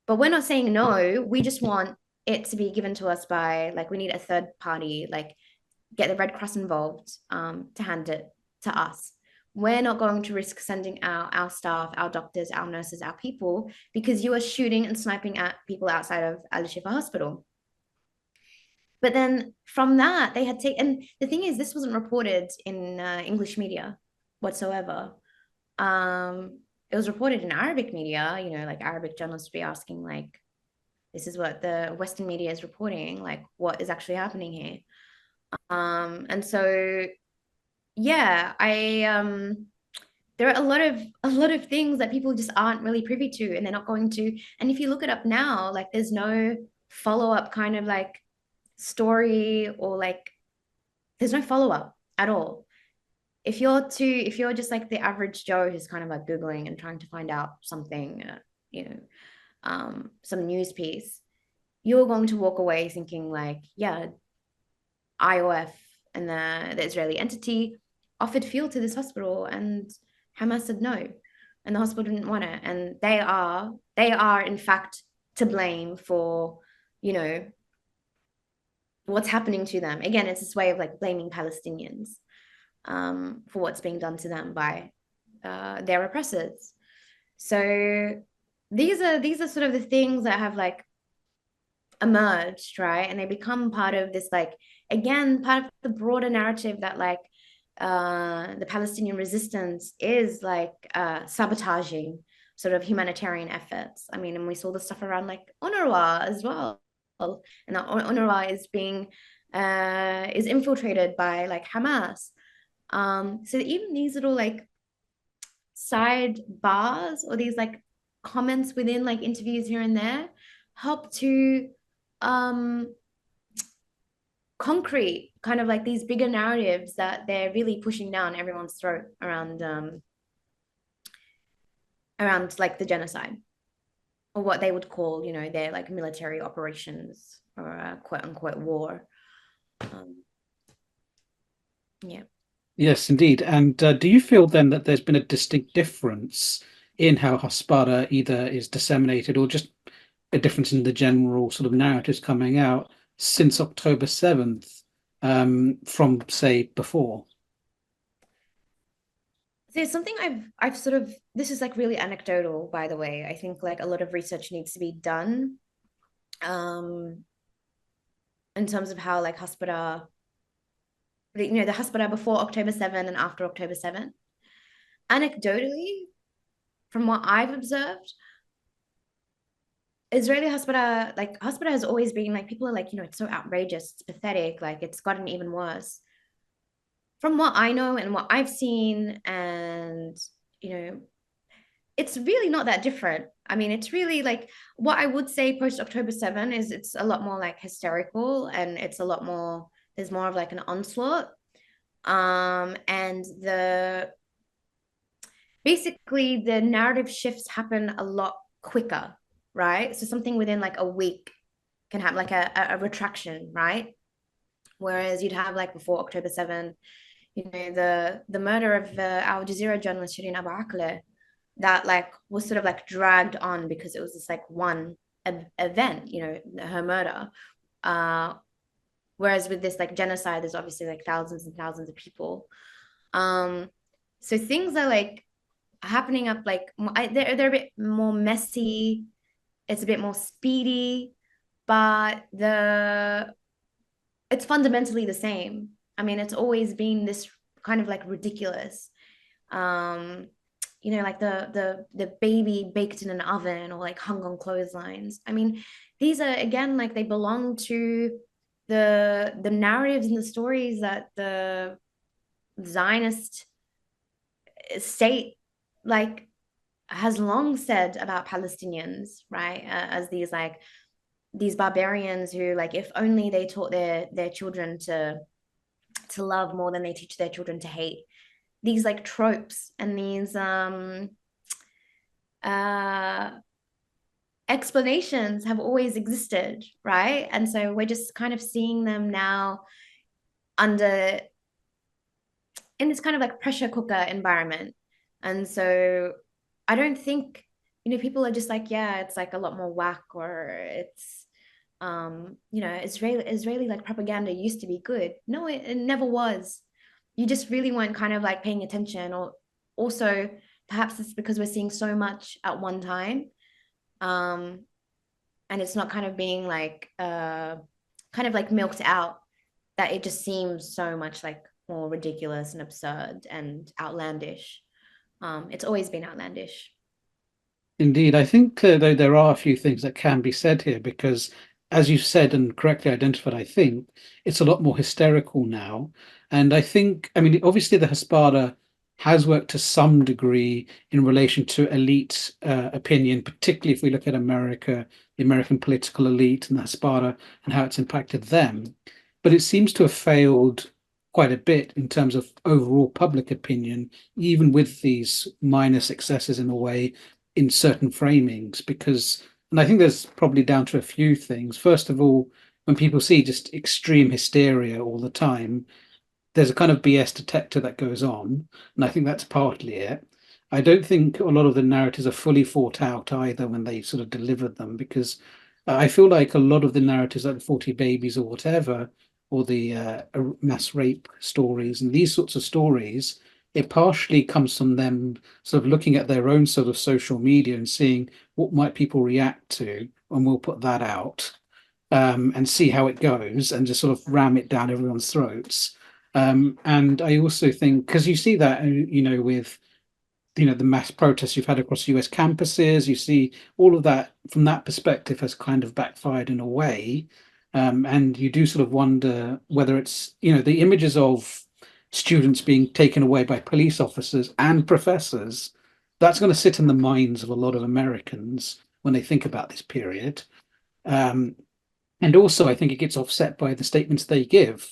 But we're not saying no. We just want it to be given to us by, like, we need a third party, like, get the Red Cross involved to hand it to us. We're not going to risk sending out our staff, our doctors, our nurses, our people, because you are shooting and sniping at people outside of Al-Shifa Hospital. But then from that, they had taken, and the thing is, this wasn't reported in English media whatsoever. It was reported in Arabic media, like Arabic journalists would be asking, like, this is what the Western media is reporting, like, what is actually happening here? And so, yeah, there are a lot of things that people just aren't really privy to, and they're not going to. And if you look it up now, like, there's no follow-up kind of like story, or like, there's no follow-up at all. If you're just like the average Joe who's kind of like Googling and trying to find out something, some news piece, you're going to walk away thinking like, yeah, IOF and the Israeli entity offered fuel to this hospital, and Hamas said no, and the hospital didn't want it, and they are in fact to blame for, what's happening to them. Again, it's this way of like blaming Palestinians for what's being done to them by their oppressors. So these are sort of the things that have like emerged, right? And they become part of this, like, again, part of the broader narrative that like the Palestinian resistance is like sabotaging sort of humanitarian efforts. I mean, and we saw the stuff around like UNRWA as well, and that UNRWA is being is infiltrated by like Hamas. So even these little like side bars or these like comments within like interviews here and there help to concrete kind of like these bigger narratives that they're really pushing down everyone's throat around like the genocide, or what they would call, their like military operations, or a quote unquote war. Yeah. Yes, indeed. And do you feel then that there's been a distinct difference in how Hasbara either is disseminated, or just a difference in the general sort of narratives coming out since October 7th, from, say, before? There's something I've sort of, this is like really anecdotal, by the way. I think like a lot of research needs to be done in terms of how like Hasbara, the Hasbara before October 7 and after October 7. Anecdotally, from what I've observed, Israeli Hasbara, like Hasbara has always been like, people are like, it's so outrageous, it's pathetic, like it's gotten even worse. From what I know and what I've seen, and it's really not that different. I mean, it's really like, what I would say post October 7 is it's a lot more like hysterical, and it's a lot more, there's more of like an onslaught. And basically the narrative shifts happen a lot quicker, right? So something within like a week can have like a retraction, right? Whereas you'd have like before October 7, the murder of Al Jazeera journalist Shireen Abu Akleh, that like was sort of like dragged on because it was this like one event, her murder. Whereas with this like genocide, there's obviously like thousands and thousands of people. So things are like happening up like they're a bit more messy. It's a bit more speedy, but it's fundamentally the same. I mean, it's always been this kind of like ridiculous, like the baby baked in an oven or like hung on clotheslines. I mean, these are, again, like they belong to the narratives and the stories that the Zionist state like has long said about Palestinians, right? As these barbarians who, like, if only they taught their children to love more than they teach their children to hate. These like tropes and these explanations have always existed, right? And so we're just kind of seeing them now in this kind of like pressure cooker environment. And so I don't think, people are just like, yeah, it's like a lot more whack, or it's Israeli like propaganda used to be good. No, it never was. You just really weren't kind of like paying attention, or also perhaps it's because we're seeing so much at one time, and it's not kind of being like kind of like milked out, that it just seems so much like more ridiculous and absurd and outlandish. It's always been outlandish. Indeed, I think though there are a few things that can be said here, because, as you said and correctly identified, I think it's a lot more hysterical now. And I think, I mean, obviously the Hasbara has worked to some degree in relation to elite opinion, particularly if we look at America, the American political elite and the Hasbara and how it's impacted them. But it seems to have failed quite a bit in terms of overall public opinion, even with these minor successes in a way, in certain framings because, and I think there's probably down to a few things. First of all, when people see just extreme hysteria all the time, there's a kind of BS detector that goes on, and I think that's partly it. I don't think a lot of the narratives are fully thought out either when they sort of delivered them, because I feel like a lot of the narratives, like the 40 babies or whatever, or the mass rape stories and these sorts of stories, it partially comes from them sort of looking at their own sort of social media and seeing what might people react to, and we'll put that out and see how it goes and just sort of ram it down everyone's throats. And I also think because you see that, with the mass protests you've had across US campuses, you see all of that from that perspective has kind of backfired in a way. And you do sort of wonder whether it's, the images of students being taken away by police officers and professors, that's going to sit in the minds of a lot of Americans when they think about this period. Um, and also, I think it gets offset by the statements they give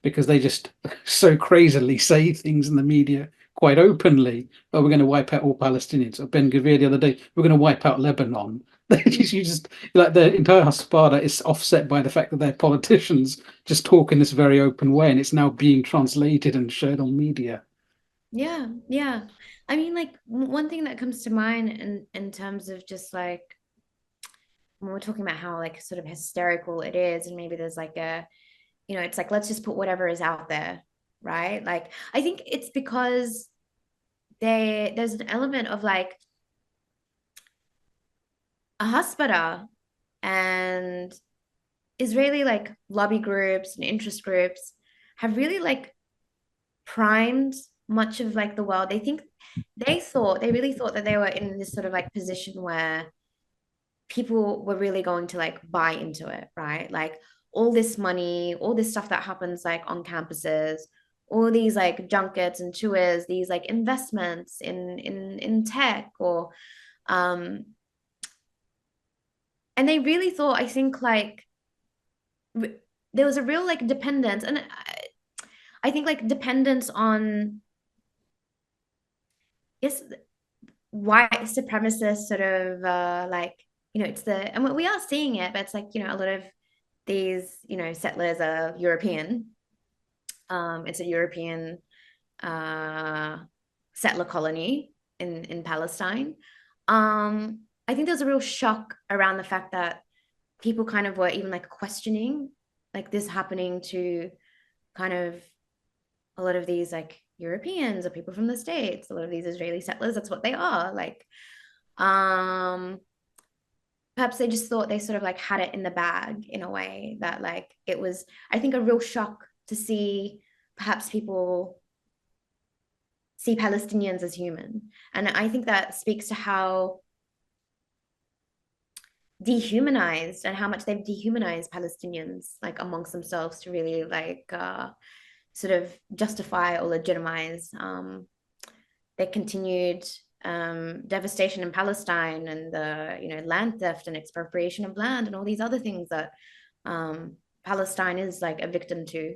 because they just so crazily say things in the media quite openly. Oh, we're going to wipe out all Palestinians. Or Ben Gvir the other day, we're going to wipe out Lebanon. You just like the entire Hasbara is offset by the fact that their politicians just talk in this very open way, and it's now being translated and shared on media. Yeah, yeah. I mean, like one thing that comes to mind in terms of just like when we're talking about how like sort of hysterical it is, and maybe there's like a, it's like let's just put whatever is out there, right? Like I think it's because there's an element of like a hospital and Israeli like lobby groups and interest groups have really like primed much of like the world. They really thought that they were in this sort of like position where people were really going to like buy into it, right? Like all this money, all this stuff that happens like on campuses, all these like junkets and tours, these like investments in tech or um and they really thought, I think like there was a real like dependence and I think like dependence on yes white supremacist sort of like it's the and we are seeing it, but it's like a lot of these settlers are European. It's a European uh, settler colony in Palestine. I think there's a real shock around the fact that people kind of were even like questioning like this happening to kind of a lot of these like Europeans or people from the States, a lot of these Israeli settlers, that's what they are. Like, perhaps they just thought they sort of like had it in the bag in a way that like it was, I think, a real shock to see perhaps people see Palestinians as human. And I think that speaks to how dehumanized and how much they've dehumanized Palestinians like amongst themselves to really like sort of justify or legitimize their continued devastation in Palestine and the land theft and expropriation of land and all these other things that Palestine is like a victim to.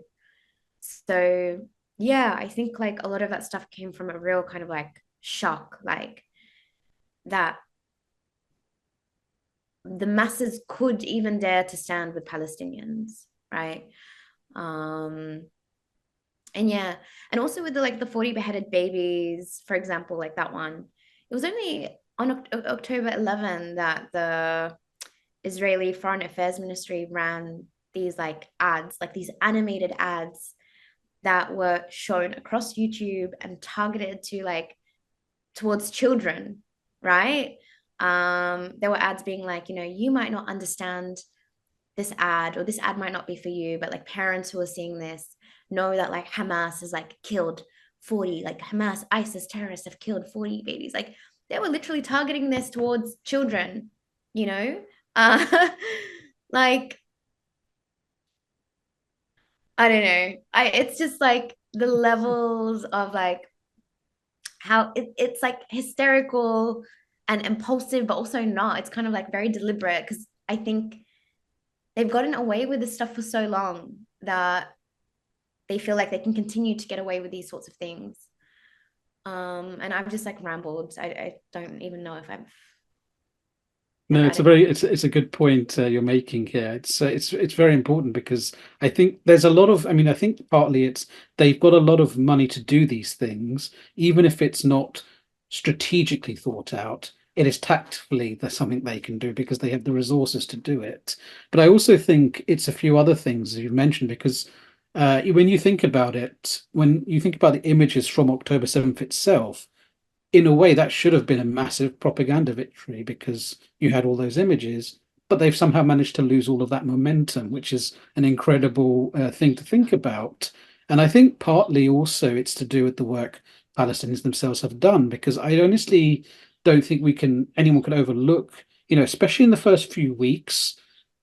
So yeah, I think like a lot of that stuff came from a real kind of like shock, like that the masses could even dare to stand with Palestinians, right? Um, and yeah, and also with the like the 40 beheaded babies, for example, like that one, it was only on October 11 that the Israeli Foreign Affairs Ministry ran these like ads, like these animated ads that were shown across YouTube and targeted to like towards children, right? There were ads being like, you might not understand this ad, or this ad might not be for you, but like parents who are seeing this know that like Hamas has like killed 40, like Hamas, ISIS terrorists have killed 40 babies. Like they were literally targeting this towards children, you know? Uh, like, I don't know. It's just like the levels of like how it's like hysterical and impulsive, but also not. It's kind of like very deliberate because I think they've gotten away with this stuff for so long that they feel like they can continue to get away with these sorts of things. And I've just like rambled. I don't even know if I've No, it's a added. very it's a good point you're making here. It's very important because I think there's a lot of I mean I think partly it's they've got a lot of money to do these things, even if it's not strategically thought out. It is tactfully there's something they can do because they have the resources to do it. But I also think it's a few other things you've mentioned because when you think about it, when you think about the images from October 7th itself, in a way, that should have been a massive propaganda victory because you had all those images, but they've somehow managed to lose all of that momentum, which is an incredible thing to think about. And I think partly also it's to do with the work Palestinians themselves have done, because I honestly don't think anyone can overlook, especially in the first few weeks,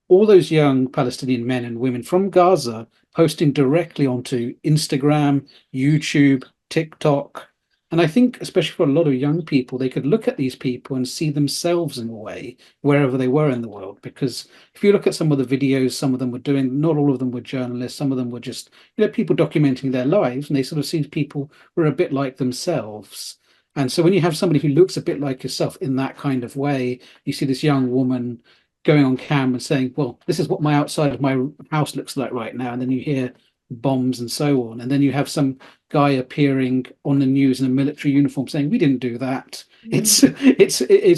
all those young Palestinian men and women from Gaza posting directly onto Instagram, YouTube, TikTok. And I think, especially for a lot of young people, they could look at these people and see themselves in a way wherever they were in the world. Because if you look at some of the videos, some of them were doing, not all of them were journalists, some of them were just, people documenting their lives, and they sort of see people were a bit like themselves. And so when you have somebody who looks a bit like yourself in that kind of way, you see this young woman going on cam and saying, well, this is what my outside of my house looks like right now. And then you hear bombs and so on. And then you have some guy appearing on the news in a military uniform saying, we didn't do that. It's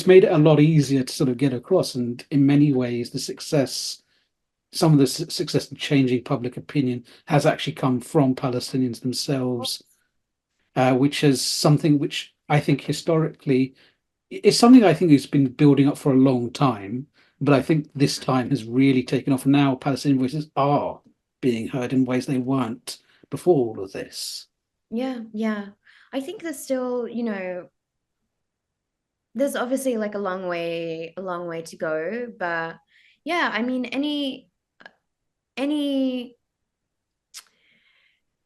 made it a lot easier to sort of get across. And in many ways, some of the success in changing public opinion has actually come from Palestinians themselves, which is something which I think historically it's something I think has been building up for a long time, but I think this time has really taken off. Now Palestinian voices are being heard in ways they weren't before all of this. Yeah, yeah. I think there's still, there's obviously like a long way to go, but yeah, I mean, any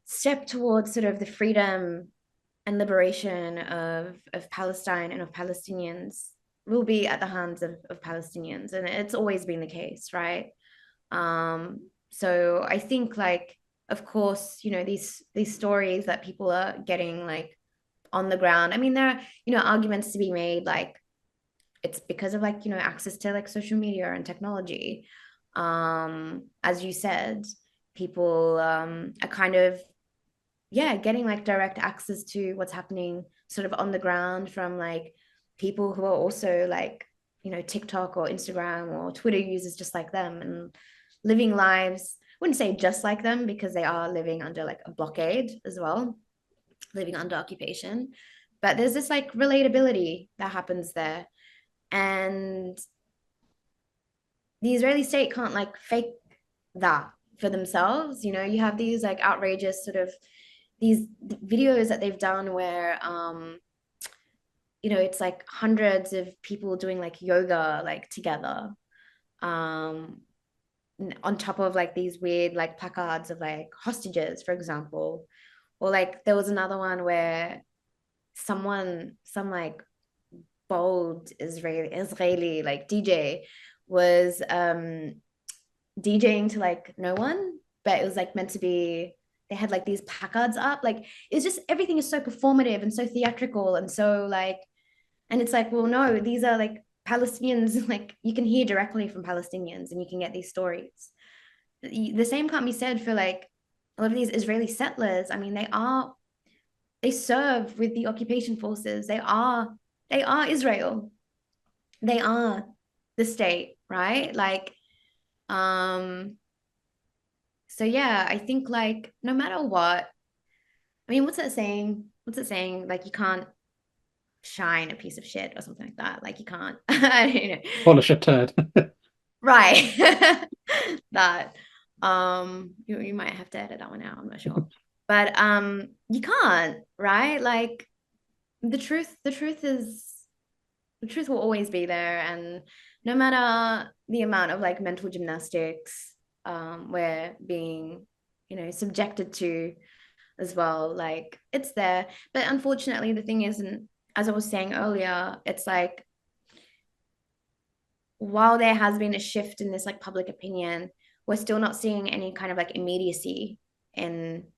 step towards sort of the freedom and liberation of Palestine and of Palestinians will be at the hands of Palestinians, and it's always been the case, right? So I think like, of course, these stories that people are getting like on the ground. I mean, there are, arguments to be made like it's because of like, access to like social media and technology. As you said, people are kind of, yeah, getting like direct access to what's happening sort of on the ground from like people who are also like, TikTok or Instagram or Twitter users just like them and living lives. I wouldn't say just like them because they are living under like a blockade as well, living under occupation. But there's this like relatability that happens there. And the Israeli state can't like fake that for themselves. You have these like outrageous sort of these videos that they've done where it's like hundreds of people doing like yoga like together um on top of like these weird like placards of like hostages, for example. Or like there was another one where some like bold Israeli like DJ was DJing to like no one, but it was like meant to be, they had like these placards up. Like it's just everything is so performative and so theatrical and so like, and it's like, well, no, these are like Palestinians, like you can hear directly from Palestinians and you can get these stories. The same can't be said for like a lot of these Israeli settlers. I mean, they serve with the occupation forces. They are Israel. They are the state, right? Like, so yeah, I think like no matter what, I mean, what's that saying? What's it saying? Like you can't shine a piece of shit or something like that. Like you can't, I don't know. Polish a turd. Right. That you might have to edit that one out, I'm not sure. But you can't, right? Like the truth will always be there, and no matter the amount of like mental gymnastics we're being, subjected to as well, like it's there. But unfortunately, the thing is, and as I was saying earlier, it's like while there has been a shift in this like public opinion, we're still not seeing any kind of like immediacy in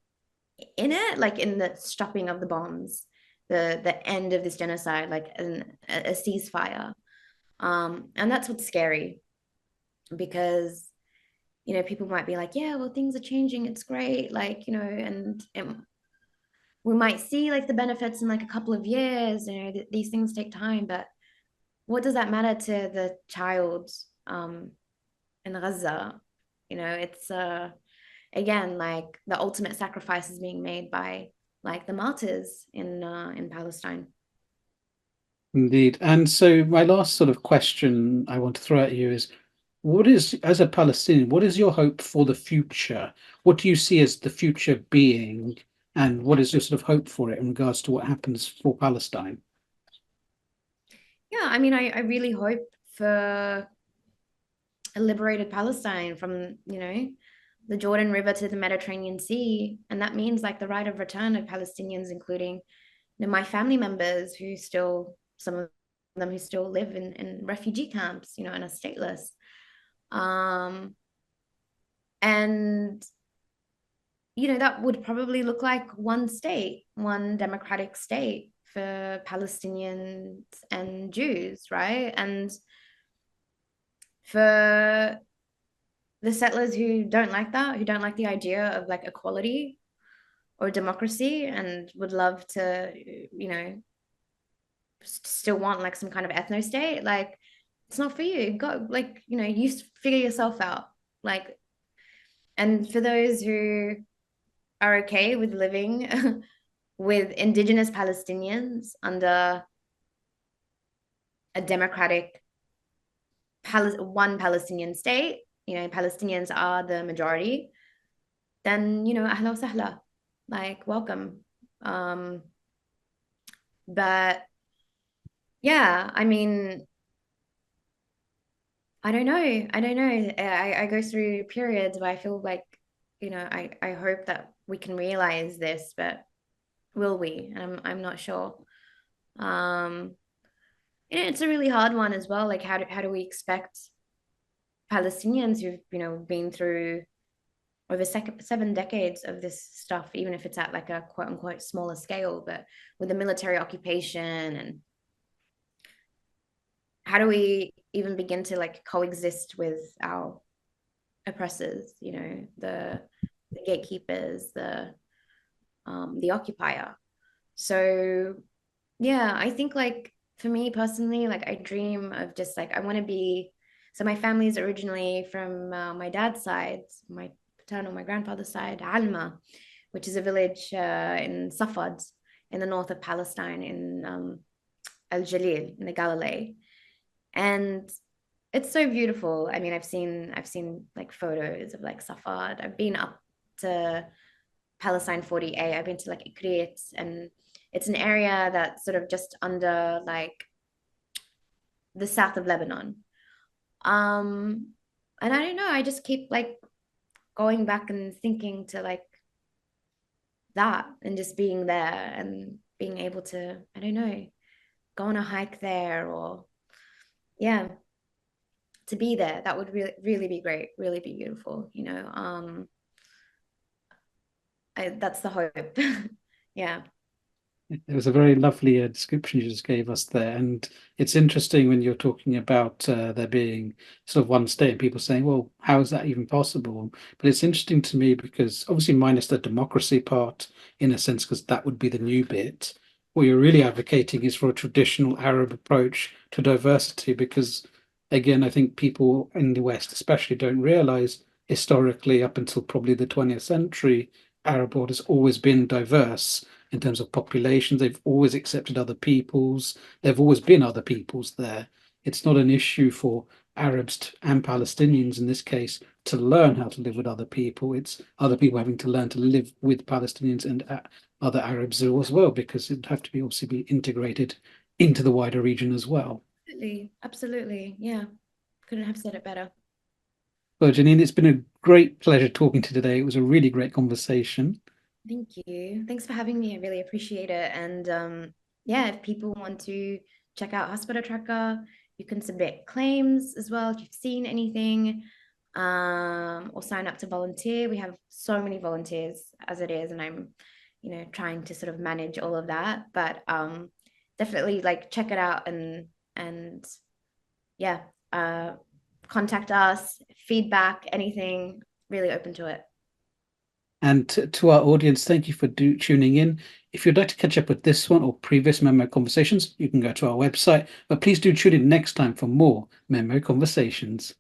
in it, like in the stopping of the bombs. the end of this genocide, like a ceasefire. And that's what's scary, because people might be like, yeah, well, things are changing, it's great, like, and we might see like the benefits in like a couple of years. These things take time, but what does that matter to the child in Gaza? It's again, like the ultimate sacrifice is being made by like the martyrs in Palestine. Indeed. And so my last sort of question I want to throw at you is, what is, as a Palestinian, what is your hope for the future? What do you see as the future being, and what is your sort of hope for it in regards to what happens for Palestine? Yeah, I mean, I really hope for a liberated Palestine from, the Jordan River to the Mediterranean Sea. And that means like the right of return of Palestinians, including my family members who still, some of them who still live in refugee camps, and are stateless. And that would probably look like one state, one democratic state for Palestinians and Jews, right? And for the settlers who don't like that, who don't like the idea of like equality or democracy, and would love to, still want like some kind of ethno state, like it's not for you. Go, like, you figure yourself out. Like, and for those who are okay with living with indigenous Palestinians under a democratic one Palestinian state, Palestinians are the majority, then, ahla wa sahla, like welcome. But yeah, I mean, I don't know. I don't know. I go through periods where I feel like, I hope that we can realize this, but will we? I'm not sure. Um, it's a really hard one as well. Like, how do we expect Palestinians who've, been through over 7 decades of this stuff, even if it's at like a quote unquote smaller scale, but with the military occupation, and how do we even begin to like coexist with our oppressors, the gatekeepers, the occupier. So yeah, I think like for me personally, like I dream of just like I want to be. So my family is originally from my dad's side, my paternal, my grandfather's side, Alma, which is a village in Safad, in the north of Palestine, in Al Jalil, in the Galilee, and it's so beautiful. I mean, I've seen like photos of like Safad. I've been up to Palestine 48. I've been to like Ikrit, and it's an area that's sort of just under like the south of Lebanon. Um, and I don't know, I just keep like going back and thinking to like that, and just being there and being able to, I don't know, go on a hike there, or yeah, to be there. That would really be great, really be beautiful, that's the hope. Yeah. It was a very lovely description you just gave us there. And it's interesting when you're talking about there being sort of one state and people saying, well, how is that even possible? But it's interesting to me because obviously, minus the democracy part, in a sense, because that would be the new bit. What you're really advocating is for a traditional Arab approach to diversity, because again, I think people in the West especially don't realize historically, up until probably the 20th century, Arab world has always been diverse in terms of populations. They've always accepted other peoples. There've always been other peoples there. It's not an issue for Arabs and Palestinians in this case to learn how to live with other people. It's other people having to learn to live with Palestinians and other Arabs as well, because it'd have to be obviously be integrated into the wider region as well. Absolutely. Absolutely. Yeah. Couldn't have said it better. Well, Jennine, it's been a great pleasure talking to you today. It was a really great conversation. Thank you. Thanks for having me. I really appreciate it. And yeah, if people want to check out Hasbara Tracker, you can submit claims as well if you've seen anything, or sign up to volunteer. We have so many volunteers as it is, and I'm trying to sort of manage all of that. But definitely like check it out and yeah, contact us, feedback, anything, really open to it. And to our audience, thank you for tuning in. If you'd like to catch up with this one or previous Memo Conversations, you can go to our website, but please do tune in next time for more Memo Conversations.